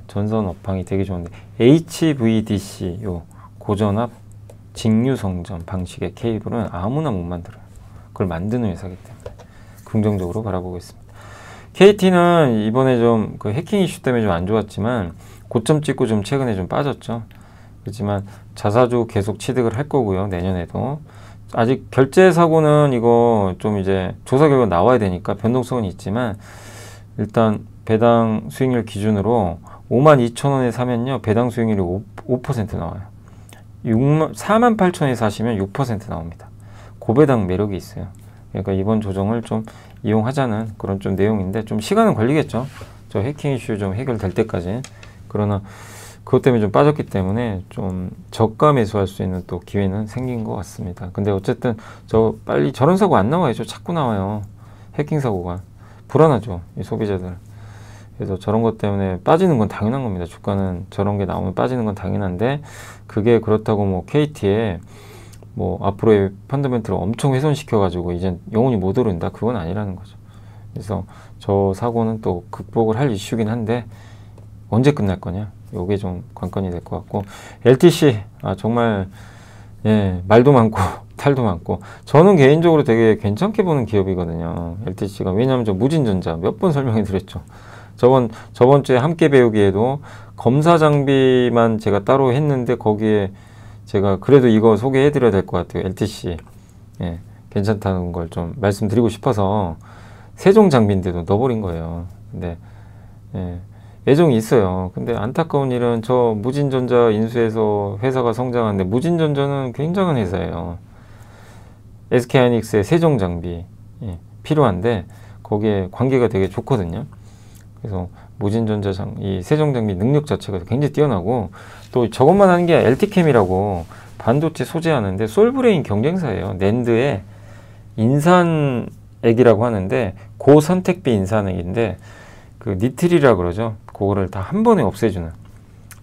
전선 업황이 되게 좋은데 HVDC 요 고전압 직류성전 방식의 케이블은 아무나 못 만들어요. 그걸 만드는 회사이기 때문에 긍정적으로 바라보고 있습니다. KT는 이번에 좀 그 해킹 이슈 때문에 좀 안 좋았지만 고점 찍고 좀 최근에 좀 빠졌죠. 그렇지만 자사주 계속 취득을 할 거고요. 내년에도. 아직 결제 사고는 이거 좀 이제 조사 결과 나와야 되니까 변동성은 있지만 일단 배당 수익률 기준으로 52,000원에 사면요. 배당 수익률이 5% 나와요. 48,000원에 사시면 6% 나옵니다. 고배당 매력이 있어요. 그러니까 이번 조정을 좀 이용하자는 그런 좀 내용인데 좀 시간은 걸리겠죠. 저 해킹 이슈 좀 해결될 때까지. 그러나 그것 때문에 좀 빠졌기 때문에 좀 저가 매수할 수 있는 또 기회는 생긴 것 같습니다. 근데 어쨌든 빨리 저런 사고 안 나와야죠. 자꾸 나와요. 해킹 사고가. 불안하죠. 이 소비자들. 그래서 저런 것 때문에 빠지는 건 당연한 겁니다. 주가는 저런 게 나오면 빠지는 건 당연한데 그게 그렇다고 뭐 KT에 뭐 앞으로의 펀더멘트를 엄청 훼손시켜가지고 이젠 영원히 못 오른다. 그건 아니라는 거죠. 그래서 저 사고는 또 극복을 할 이슈긴 한데 언제 끝날 거냐? 요게 좀 관건이 될 것 같고 LTC 정말 예, 말도 많고 탈도 많고 저는 개인적으로 되게 괜찮게 보는 기업이거든요. LTC가 왜냐하면 저 무진전자 몇 번 설명해 드렸죠. 저번 주에 함께 배우기에도 검사 장비만 제가 따로 했는데 거기에 제가 그래도 이거 소개해 드려야 될 것 같아요. LTC 예, 괜찮다는 걸 좀 말씀드리고 싶어서 세종 장비인데도 넣어버린 거예요. 근데 예, 애정이 있어요. 근데 안타까운 일은 저 무진전자 인수해서 회사가 성장하는데 무진전자는 굉장한 회사예요. SK하이닉스의 세종 장비 필요한데 거기에 관계가 되게 좋거든요. 그래서 무진전자 이 세종 장비 능력 자체가 굉장히 뛰어나고 또 저것만 하는 게 LT캠이라고 반도체 소재하는데 솔브레인 경쟁사예요. 낸드의 인산액이라고 하는데 고선택비 인산액인데 그 니트리라 그러죠. 그거를 다 한 번에 없애주는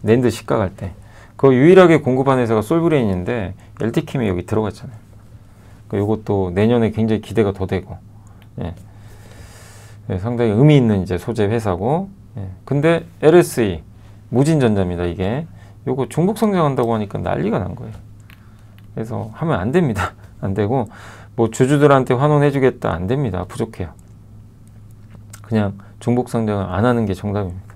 낸드 시가갈 때 그 유일하게 공급하는 회사가 솔브레인인데 LT캠이 여기 들어갔잖아요. 이것도 내년에 굉장히 기대가 더 되고 예. 예, 상당히 의미 있는 이제 소재 회사고 예. 근데 LSE 무진전자입니다. 이게 요거 중복 성장한다고 하니까 난리가 난 거예요. 그래서 하면 안 됩니다. 안 되고 뭐 주주들한테 환원해 주겠다 안 됩니다. 부족해요. 그냥 중복 성장을 안 하는 게 정답입니다.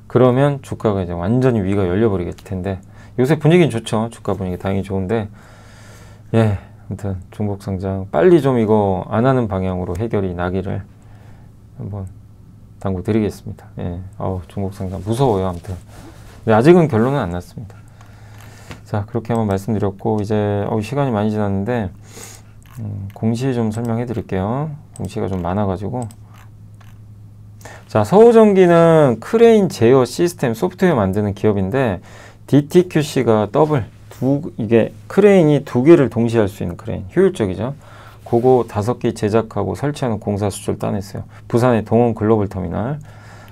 그러면 주가가 이제 완전히 위가 열려버리게 될 텐데 요새 분위기는 좋죠. 주가 분위기 다행히 좋은데 예, 아무튼 중복 성장 빨리 좀 이거 안 하는 방향으로 해결이 나기를 한번 당부 드리겠습니다. 예, 중복 성장 무서워요. 아무튼 근데 아직은 결론은 안 났습니다. 자, 그렇게 한번 말씀드렸고, 이제 시간이 많이 지났는데 공시 좀 설명해 드릴게요. 공시가 좀 많아가지고. 자, 서우전기는 크레인 제어 시스템 소프트웨어 만드는 기업인데, DTQC가 이게 크레인이 2개를 동시에 할 수 있는 크레인, 효율적이죠. 그거 5개 제작하고 설치하는 공사 수주를 따냈어요. 부산의 동원 글로벌 터미널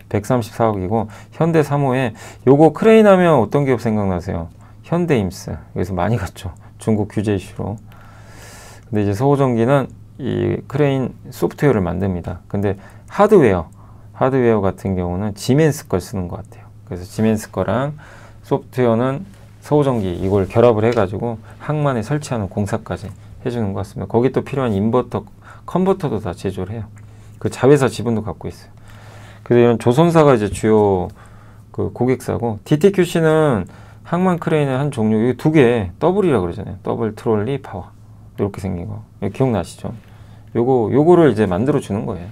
134억이고, 현대 3호에 요거 크레인 하면 어떤 기업 생각나세요? 현대임스. 여기서 많이 갔죠. 중국 규제 이슈로. 근데 이제 서우전기는 이 크레인 소프트웨어를 만듭니다. 근데 하드웨어 같은 경우는 지멘스 걸 쓰는 것 같아요. 그래서 지멘스 거랑 소프트웨어는 서우전기 이걸 결합을 해가지고 항만에 설치하는 공사까지 해주는 것 같습니다. 거기 또 필요한 인버터, 컨버터도 다 제조를 해요. 그 자회사 지분도 갖고 있어요. 그래서 이런 조선사가 이제 주요 그 고객사고, DTQC는 항만 크레인의 한 종류, 이거 2개, 더블이라고 그러잖아요. 더블 트롤리 파워. 이렇게 생긴 거. 기억나시죠? 요거를 이제 만들어 주는 거예요.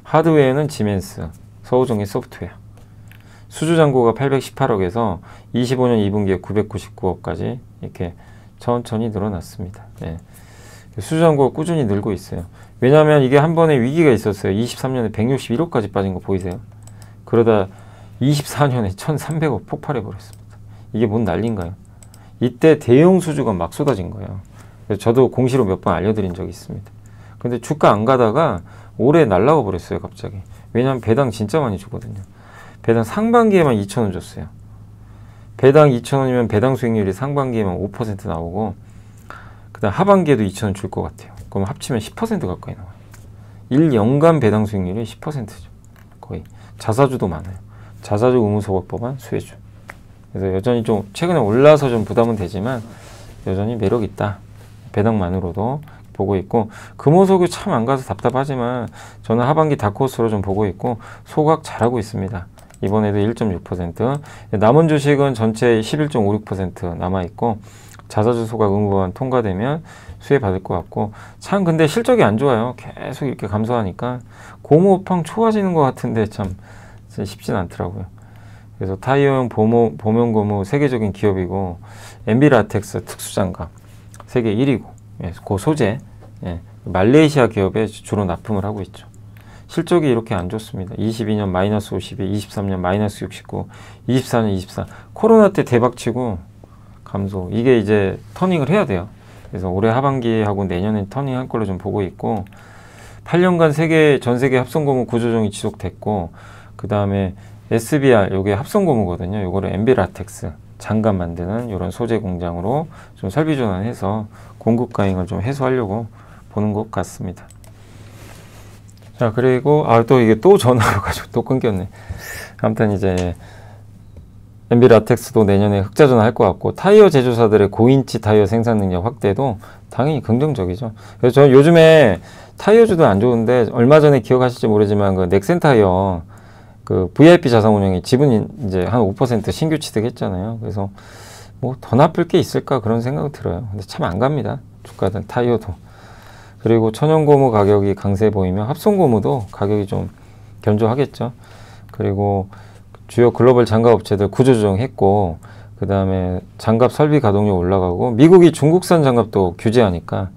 하드웨어는 지멘스, 서우전기 소프트웨어. 수주 잔고가 818억에서 25년 2분기에 999억까지 이렇게 천천히 늘어났습니다. 네. 수주 잔고가 꾸준히 늘고 있어요. 왜냐하면 이게 한 번에 위기가 있었어요. 23년에 161억까지 빠진 거 보이세요? 그러다 24년에 1300억 폭발해 버렸습니다. 이게 뭔 난리인가요? 이때 대형 수주가 막 쏟아진 거예요. 그래서 저도 공시로 몇 번 알려드린 적이 있습니다. 근데 주가 안 가다가 올해 날라가 버렸어요, 갑자기. 왜냐하면 배당 진짜 많이 주거든요. 배당 상반기에만 2,000원 줬어요. 배당 2,000원이면 배당 수익률이 상반기에만 5% 나오고, 그 다음 하반기에도 2,000원 줄 것 같아요. 그럼 합치면 10% 가까이 나와요. 1년간 배당 수익률이 10%죠. 거의. 자사주도 많아요. 자사주 의무소각법안 수혜주. 그래서 여전히 좀 최근에 올라서 좀 부담은 되지만 여전히 매력 있다. 배당만으로도 보고 있고, 금호석유 참 안 가서 답답하지만 저는 하반기 다크호스로 좀 보고 있고, 소각 잘하고 있습니다. 이번에도 1.6%, 남은 주식은 전체 11.56% 남아있고, 자사주 소각 의무법안 통과되면 수혜 받을 것 같고, 참 근데 실적이 안 좋아요. 계속 이렇게 감소하니까 고무업황 좋아지는 것 같은데 참 쉽진 않더라고요. 그래서 타이어용 보면고무 세계적인 기업이고, 엔비라텍스 특수장갑 세계 1위고, 예, 그 소재, 예, 말레이시아 기업에 주로 납품을 하고 있죠. 실적이 이렇게 안 좋습니다. 22년 마이너스 52, 23년 마이너스 69, 24년 24. 코로나 때 대박치고 감소. 이게 이제 터닝을 해야 돼요. 그래서 올해 하반기하고 내년에 터닝할 걸로 좀 보고 있고, 8년간 전 세계 합성고무 구조조정이 지속됐고, 그 다음에 SBR, 요게 합성고무거든요. 요거를 엔비라텍스 장갑 만드는 이런 소재 공장으로 좀 설비 전환해서 공급 가잉을 좀 해소하려고 보는 것 같습니다. 자, 그리고 또 이게 또 전화로 가지고 또 끊겼네. 아무튼 이제 엔비라텍스도 내년에 흑자 전환할 것 같고, 타이어 제조사들의 고인치 타이어 생산 능력 확대도 당연히 긍정적이죠. 그래서 저는 요즘에 타이어주도 안 좋은데, 얼마 전에 기억하실지 모르지만 그 넥센 타이어 그 VIP 자산운용이 지분이 이제 한 5% 신규 취득했잖아요. 그래서 뭐 더 나쁠 게 있을까 그런 생각이 들어요. 근데 참 안 갑니다. 주가든 타이어도. 그리고 천연고무 가격이 강세 보이며 합성고무도 가격이 좀 견조하겠죠. 그리고 주요 글로벌 장갑 업체들 구조조정했고, 그 다음에 장갑 설비 가동률 올라가고, 미국이 중국산 장갑도 규제하니까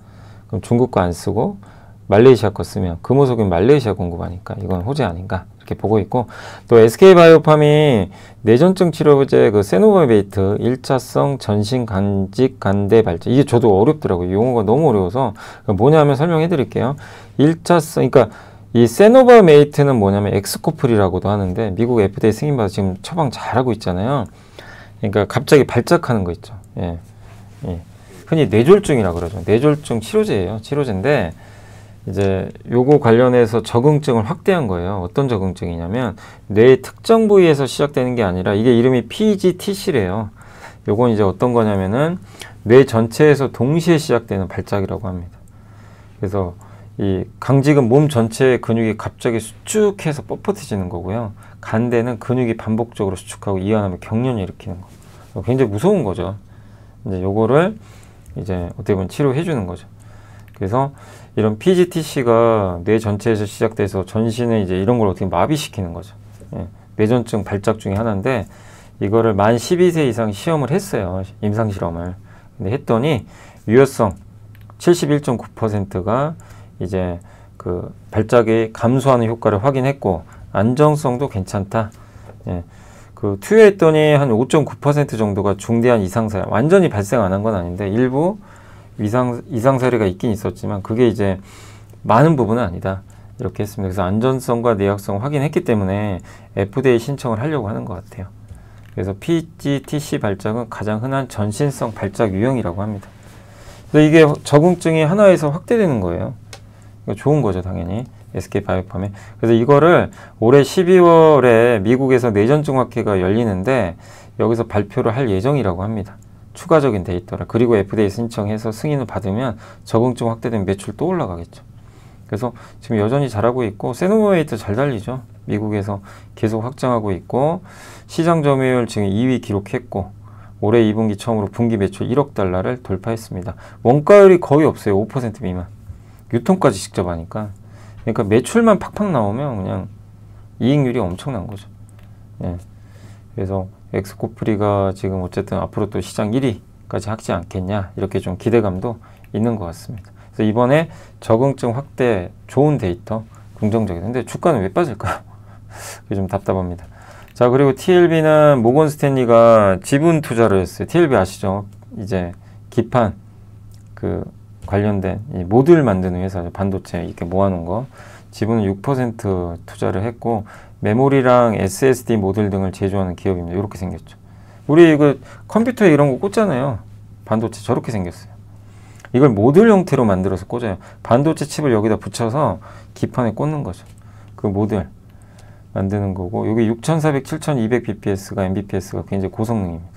그럼 중국 거 안 쓰고 말레이시아 거 쓰면 금호석유는 말레이시아 공급하니까 이건 호재 아닌가 이렇게 보고 있고, 또 SK바이오팜이 뇌전증 치료제 그 세노바베이트 1차성 전신 간직 간대 발전, 이게 저도 어렵더라고요. 용어가 너무 어려워서 뭐냐면 설명해 드릴게요. 1차성, 그러니까 이 세노바메이트는 뭐냐면 엑스코플이라고도 하는데, 미국 FDA 승인받아 지금 처방 잘하고 있잖아요. 그러니까 갑자기 발작하는 거 있죠. 예. 예. 흔히 뇌졸중이라고 그러죠. 뇌졸중 치료제예요. 치료제인데 이제 요거 관련해서 적응증을 확대한 거예요. 어떤 적응증이냐면 뇌 특정 부위에서 시작되는 게 아니라, 이게 이름이 PGTC래요. 요건 이제 어떤 거냐면은 뇌 전체에서 동시에 시작되는 발작이라고 합니다. 그래서 이 강직은 몸 전체의 근육이 갑자기 수축해서 뻣뻣해지는 거고요. 간대는 근육이 반복적으로 수축하고 이완하면 경련을 일으키는 거. 굉장히 무서운 거죠. 이제 요거를 이제 어떻게 보면 치료해 주는 거죠. 그래서 이런 PGTC가 뇌 전체에서 시작돼서 전신에 이제 이런 걸 어떻게 마비시키는 거죠. 예, 뇌전증 발작 중에 하나인데, 이거를 만 12세 이상 시험을 했어요. 임상실험을. 근데 했더니 유효성 71.9%가 이제 그 발작이 감소하는 효과를 확인했고 안정성도 괜찮다. 예. 그 투여했더니 한 5.9% 정도가 중대한 이상사례, 완전히 발생 안 한 건 아닌데 일부 이상사례가 있긴 있었지만 그게 이제 많은 부분은 아니다. 이렇게 했습니다. 그래서 안전성과 내약성 확인했기 때문에 FDA 신청을 하려고 하는 것 같아요. 그래서 PGTC 발작은 가장 흔한 전신성 발작 유형이라고 합니다. 그래서 이게 적응증이 하나에서 확대되는 거예요. 이거 좋은 거죠, 당연히. SK바이오팜에. 그래서 이거를 올해 12월에 미국에서 내전증 학회가 열리는데 여기서 발표를 할 예정이라고 합니다. 추가적인 데이터를. 그리고 FDA 신청해서 승인을 받으면 적응증 확대된 매출 또 올라가겠죠. 그래서 지금 여전히 잘하고 있고 세노웨이트 잘 달리죠. 미국에서 계속 확장하고 있고 시장 점유율 지금 2위 기록했고 올해 2분기 처음으로 분기 매출 1억 달러를 돌파했습니다. 원가율이 거의 없어요. 5% 미만. 유통까지 직접 하니까. 그러니까 매출만 팍팍 나오면 그냥 이익률이 엄청난 거죠. 예. 그래서 엑스코프리가 지금 어쨌든 앞으로 또 시장 1위까지 하지 않겠냐 이렇게 좀 기대감도 있는 것 같습니다. 그래서 이번에 적응증 확대 좋은 데이터 긍정적이다. 근데 주가는 왜 빠질까요? 그게 좀 답답합니다. 자, 그리고 TLB는 모건 스탠리가 지분 투자를 했어요. TLB 아시죠? 이제 기판 그 관련된 이 모듈 만드는 회사죠. 반도체 이렇게 모아놓은 거. 지분은 6% 투자를 했고 메모리랑 SSD 모듈 등을 제조하는 기업입니다. 이렇게 생겼죠. 우리 이거 컴퓨터에 이런 거 꽂잖아요. 반도체 저렇게 생겼어요. 이걸 모듈 형태로 만들어서 꽂아요. 반도체 칩을 여기다 붙여서 기판에 꽂는 거죠. 그 모듈 만드는 거고 여기 6400, 7200 bps가 mbps가 굉장히 고성능입니다.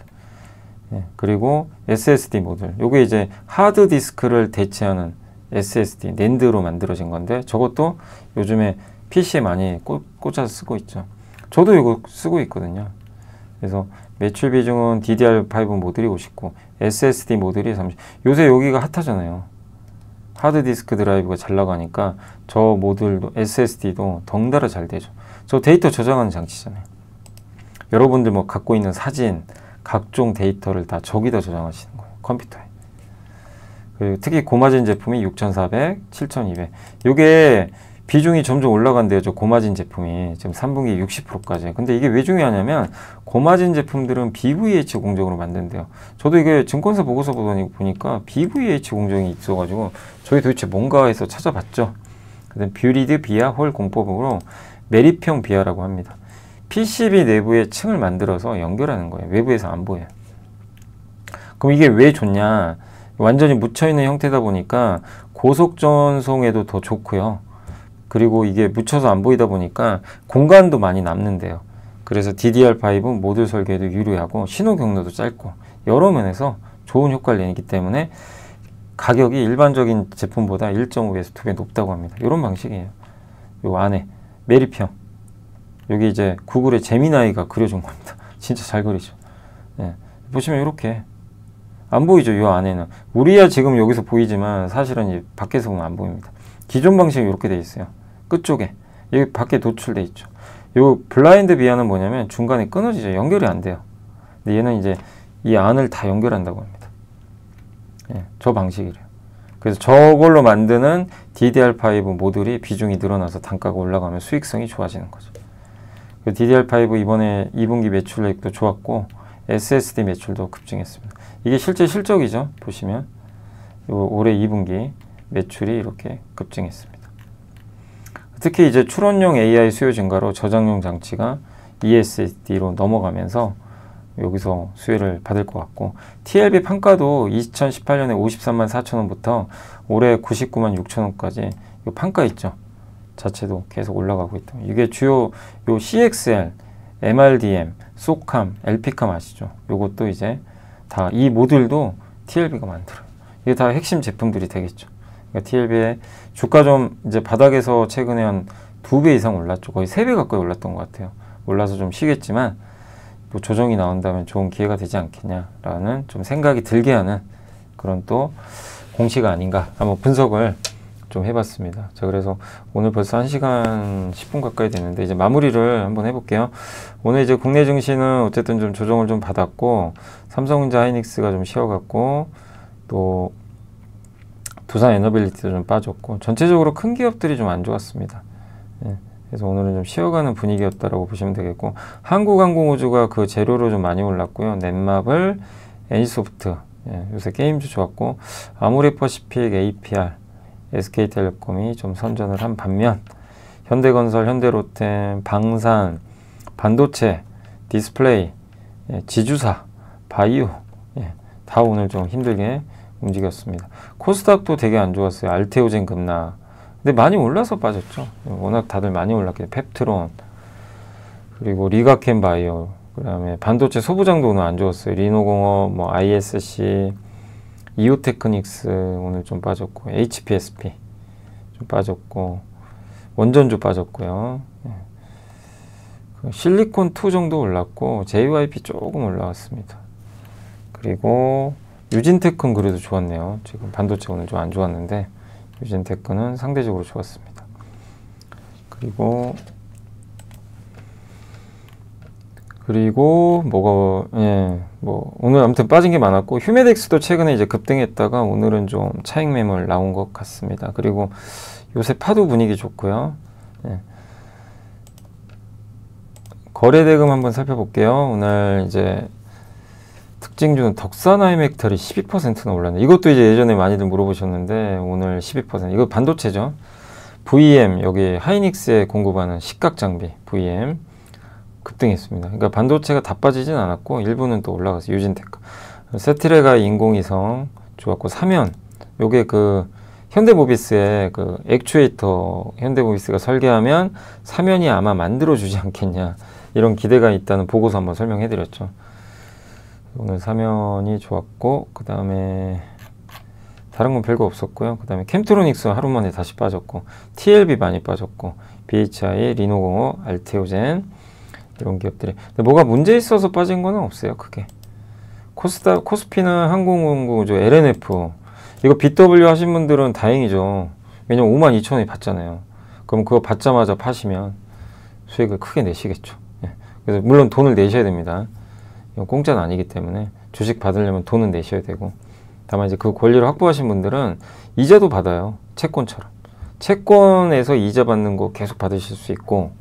예, 그리고 SSD 모듈 요게 이제 하드 디스크를 대체하는 SSD 낸드로 만들어진 건데 저것도 요즘에 PC에 많이 꽂아서 쓰고 있죠. 저도 이거 쓰고 있거든요. 그래서 매출 비중은 DDR5 모듈이 59, SSD 모듈이 30. 요새 여기가 핫하잖아요. 하드디스크 드라이브가 잘 나가니까 저 모듈도 SSD도 덩달아 잘 되죠. 저 데이터 저장하는 장치잖아요. 여러분들 뭐 갖고 있는 사진, 각종 데이터를 다 저기다 저장하시는 거예요. 컴퓨터에. 그리고 특히 고마진 제품이 6400, 7200. 요게 비중이 점점 올라간대요. 저 고마진 제품이 지금 3분기 60%까지. 근데 이게 왜 중요하냐면 고마진 제품들은 BVH 공정으로 만든대요. 저도 이게 증권사 보고서 보니까 BVH 공정이 있어가지고 저게 도대체 뭔가 해서 찾아봤죠. 그다음 뷰리드 비아 홀 공법으로 매립형 비아라고 합니다. PCB 내부에 층을 만들어서 연결하는 거예요. 외부에서 안 보여요. 그럼 이게 왜 좋냐? 완전히 묻혀있는 형태다 보니까 고속 전송에도 더 좋고요. 그리고 이게 묻혀서 안 보이다 보니까 공간도 많이 남는데요. 그래서 DDR5 모듈 설계에도 유리하고 신호 경로도 짧고 여러 면에서 좋은 효과를 내기 때문에 가격이 일반적인 제품보다 1.5배에서 2배 높다고 합니다. 이런 방식이에요. 요 안에 매립형. 여기 이제 구글의 제미나이가 그려준 겁니다. 진짜 잘 그리죠. 예. 보시면 이렇게 안 보이죠. 이 안에는 우리야 지금 여기서 보이지만 사실은 이 밖에서 보면 안 보입니다. 기존 방식이 이렇게 돼 있어요. 끝쪽에 여기 밖에 노출돼 있죠. 요 블라인드 비아는 뭐냐면 중간에 끊어지죠. 연결이 안 돼요. 근데 얘는 이제 이 안을 다 연결한다고 합니다. 예, 저 방식이래요. 그래서 저걸로 만드는 DDR5 모듈이 비중이 늘어나서 단가가 올라가면 수익성이 좋아지는 거죠. DDR5 이번에 2분기 매출액도 좋았고 SSD 매출도 급증했습니다. 이게 실제 실적이죠. 보시면 올해 2분기 매출이 이렇게 급증했습니다. 특히 이제 추론용 AI 수요 증가로 저장용 장치가 ESSD로 넘어가면서 여기서 수혜를 받을 것 같고 TLB 판가도 2018년에 53만 4천 원부터 올해 99만 6천 원까지 이 판가 있죠. 자체도 계속 올라가고 있다. 이게 주요 요 CXL, MRDM, 소캄, LP캄 아시죠? 요것도 이제 다 이 모듈도 TLB가 만들어요. 이게 다 핵심 제품들이 되겠죠. 그러니까 TLB의 주가 좀 이제 바닥에서 최근에 한 2배 이상 올랐죠. 거의 3배 가까이 올랐던 것 같아요. 올라서 좀 쉬겠지만 뭐 조정이 나온다면 좋은 기회가 되지 않겠냐라는 좀 생각이 들게 하는 그런 또 공시가 아닌가 한번 분석을 좀 해봤습니다. 자, 그래서 오늘 벌써 1시간 10분 가까이 됐는데 이제 마무리를 한번 해볼게요. 오늘 이제 국내 증시는 어쨌든 좀 조정을 좀 받았고, 삼성전자 하이닉스가 좀 쉬어갔고, 또 두산 에너빌리티도 좀 빠졌고, 전체적으로 큰 기업들이 좀 안 좋았습니다. 예, 그래서 오늘은 좀 쉬어가는 분위기였다라고 보시면 되겠고, 한국항공우주가 그 재료로 좀 많이 올랐고요. 넷마블, NC소프트, 예, 요새 게임주 좋았고, 아모레퍼시픽, APR, SK텔레콤이 좀 선전을 한 반면, 현대건설, 현대로템, 방산, 반도체, 디스플레이, 예, 지주사, 바이오, 예, 다 오늘 좀 힘들게 움직였습니다. 코스닥도 되게 안 좋았어요. 알테오젠 급락. 근데 많이 올라서 빠졌죠. 워낙 다들 많이 올랐기 때문에 펩트론, 그리고 리가켄 바이오, 그 다음에 반도체 소부장도 오늘 안 좋았어요. 리노공업, 뭐 ISC, 이오테크닉스 오늘 좀 빠졌고, HPSP 좀 빠졌고, 원전주 빠졌고요. 예. 실리콘2 정도 올랐고, JYP 조금 올라왔습니다. 그리고 유진테크는 그래도 좋았네요. 지금 반도체 오늘 좀 안 좋았는데, 유진테크는 상대적으로 좋았습니다. 그리고 뭐가, 예, 뭐 오늘 아무튼 빠진 게 많았고, 휴메덱스도 최근에 이제 급등했다가 오늘은 좀 차익 매물 나온 것 같습니다. 그리고 요새 파도 분위기 좋고요. 예. 거래대금 한번 살펴볼게요. 오늘 이제 특징주는 덕산 아이맥탈이 12%나 올랐네. 이것도 이제 예전에 많이들 물어보셨는데 오늘 12%. 이거 반도체죠. VM, 여기 하이닉스에 공급하는 식각장비 VM 급등했습니다. 그러니까 반도체가 다 빠지진 않았고 일부는 또 올라가서 유진테크, 세트레가 인공위성 좋았고, 사면, 요게 그 현대모비스의 그 액추에이터, 현대모비스가 설계하면 사면이 아마 만들어주지 않겠냐, 이런 기대가 있다는 보고서 한번 설명해 드렸죠. 오늘 사면이 좋았고, 그 다음에 다른 건 별거 없었고요. 그 다음에 캠트로닉스 하루 만에 다시 빠졌고, TLB 많이 빠졌고, BHI, 리노공업, 알테오젠, 이런 기업들이. 근데 뭐가 문제 있어서 빠진 거는 없어요, 크게. 코스피는 항공우주, LNF, 이거 BW 하신 분들은 다행이죠. 왜냐면 52,000원이 받잖아요. 그럼 그거 받자마자 파시면 수익을 크게 내시겠죠. 예. 그래서 물론 돈을 내셔야 됩니다. 이건 공짜는 아니기 때문에 주식 받으려면 돈은 내셔야 되고, 다만 이제 그 권리를 확보하신 분들은 이자도 받아요. 채권처럼. 채권에서 이자 받는 거 계속 받으실 수 있고,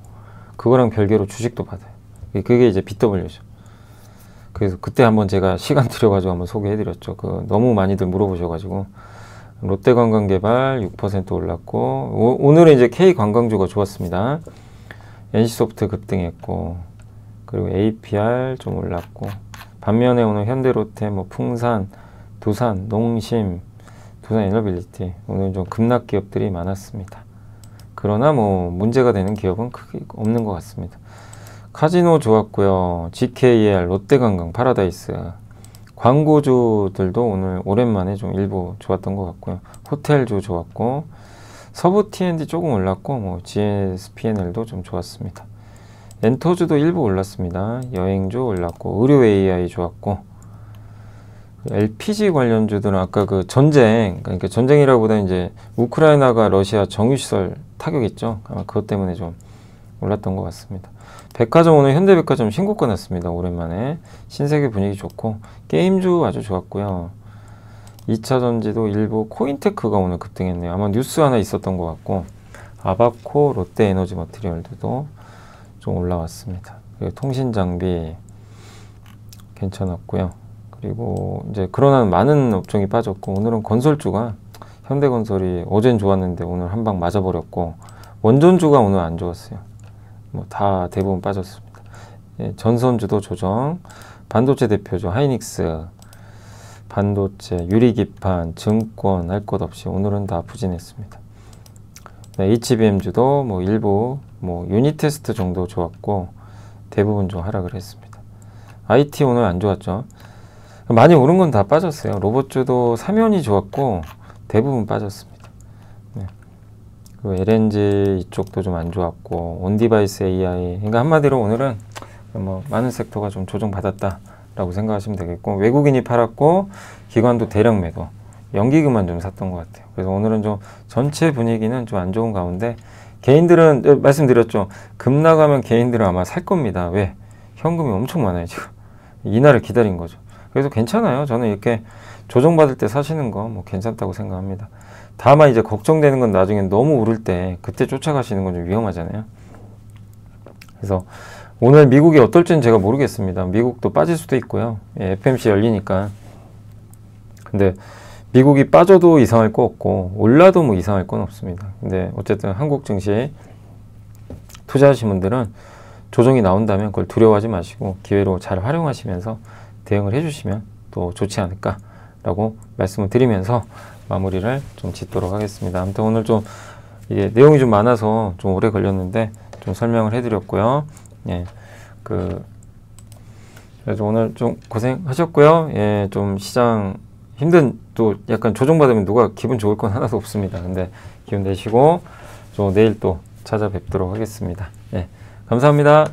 그거랑 별개로 주식도 받아요. 그게 이제 BW죠. 그래서 그때 한번 제가 시간 들여가지고 한번 소개해드렸죠. 그 너무 많이들 물어보셔가지고. 롯데관광개발 6% 올랐고, 오늘은 이제 K관광주가 좋았습니다. NC소프트 급등했고, 그리고 APR 좀 올랐고, 반면에 오늘 현대로템, 뭐 풍산, 두산, 농심, 두산 에너빌리티, 오늘 좀 급락 기업들이 많았습니다. 그러나 뭐 문제가 되는 기업은 크게 없는 것 같습니다. 카지노 좋았고요. GKL, 롯데관광, 파라다이스, 광고주들도 오늘 오랜만에 좀 일부 좋았던 것 같고요. 호텔주 좋았고, 서부 T&D 조금 올랐고, 뭐 GSPNL도 좀 좋았습니다. 엔터주도 일부 올랐습니다. 여행주 올랐고, 의료 AI 좋았고, LPG 관련주들은 아까 그 전쟁, 그러니까 전쟁이라보다 이제 우크라이나가 러시아 정유시설 타격했죠. 아마 그것 때문에 좀 올랐던 것 같습니다. 백화점, 오늘 현대백화점 신고가 났습니다. 오랜만에. 신세계 분위기 좋고, 게임주 아주 좋았고요. 2차전지도 일부, 코인테크가 오늘 급등했네요. 아마 뉴스 하나 있었던 것 같고, 아바코, 롯데에너지 머티리얼도 좀 올라왔습니다. 그리고 통신장비 괜찮았고요. 그리고 이제 그러나 많은 업종이 빠졌고, 오늘은 건설주가, 현대건설이 어젠 좋았는데 오늘 한 방 맞아버렸고, 원전주가 오늘 안 좋았어요. 뭐 다 대부분 빠졌습니다. 예, 전선주도 조정, 반도체 대표죠. 하이닉스, 반도체, 유리기판, 증권 할 것 없이 오늘은 다 부진했습니다. 네, HBM주도 뭐 일부 뭐 유니테스트 정도 좋았고, 대부분 좀 하락을 했습니다. IT 오늘 안 좋았죠. 많이 오른 건 다 빠졌어요. 로봇주도 사면이 좋았고 대부분 빠졌습니다. 네. 그리고 LNG 이쪽도 좀 안 좋았고, 온디바이스 AI, 그러니까 한마디로 오늘은 뭐 많은 섹터가 좀 조정받았다라고 생각하시면 되겠고, 외국인이 팔았고 기관도 대량 매도, 연기금만 좀 샀던 것 같아요. 그래서 오늘은 좀 전체 분위기는 좀 안 좋은 가운데 개인들은 말씀드렸죠. 금 나가면 개인들은 아마 살 겁니다. 왜? 현금이 엄청 많아요 지금. 이날을 기다린 거죠. 그래서 괜찮아요. 저는 이렇게 조정받을 때 사시는 거 뭐 괜찮다고 생각합니다. 다만 이제 걱정되는 건 나중에 너무 오를 때 그때 쫓아가시는 건 좀 위험하잖아요. 그래서 오늘 미국이 어떨지는 제가 모르겠습니다. 미국도 빠질 수도 있고요. 예, FMC 열리니까. 근데 미국이 빠져도 이상할 거 없고 올라도 뭐 이상할 건 없습니다. 근데 어쨌든 한국 증시에 투자하신 분들은 조정이 나온다면 그걸 두려워하지 마시고 기회로 잘 활용하시면서 대응을 해주시면 또 좋지 않을까라고 말씀을 드리면서 마무리를 좀 짓도록 하겠습니다. 아무튼 오늘 좀 이게 내용이 좀 많아서 좀 오래 걸렸는데 좀 설명을 해드렸고요. 예, 그래서 오늘 좀 고생하셨고요. 예, 좀 시장 힘든 또 약간 조정받으면 누가 기분 좋을 건 하나도 없습니다. 근데 기운 내시고 저 내일 또 찾아뵙도록 하겠습니다. 예, 감사합니다.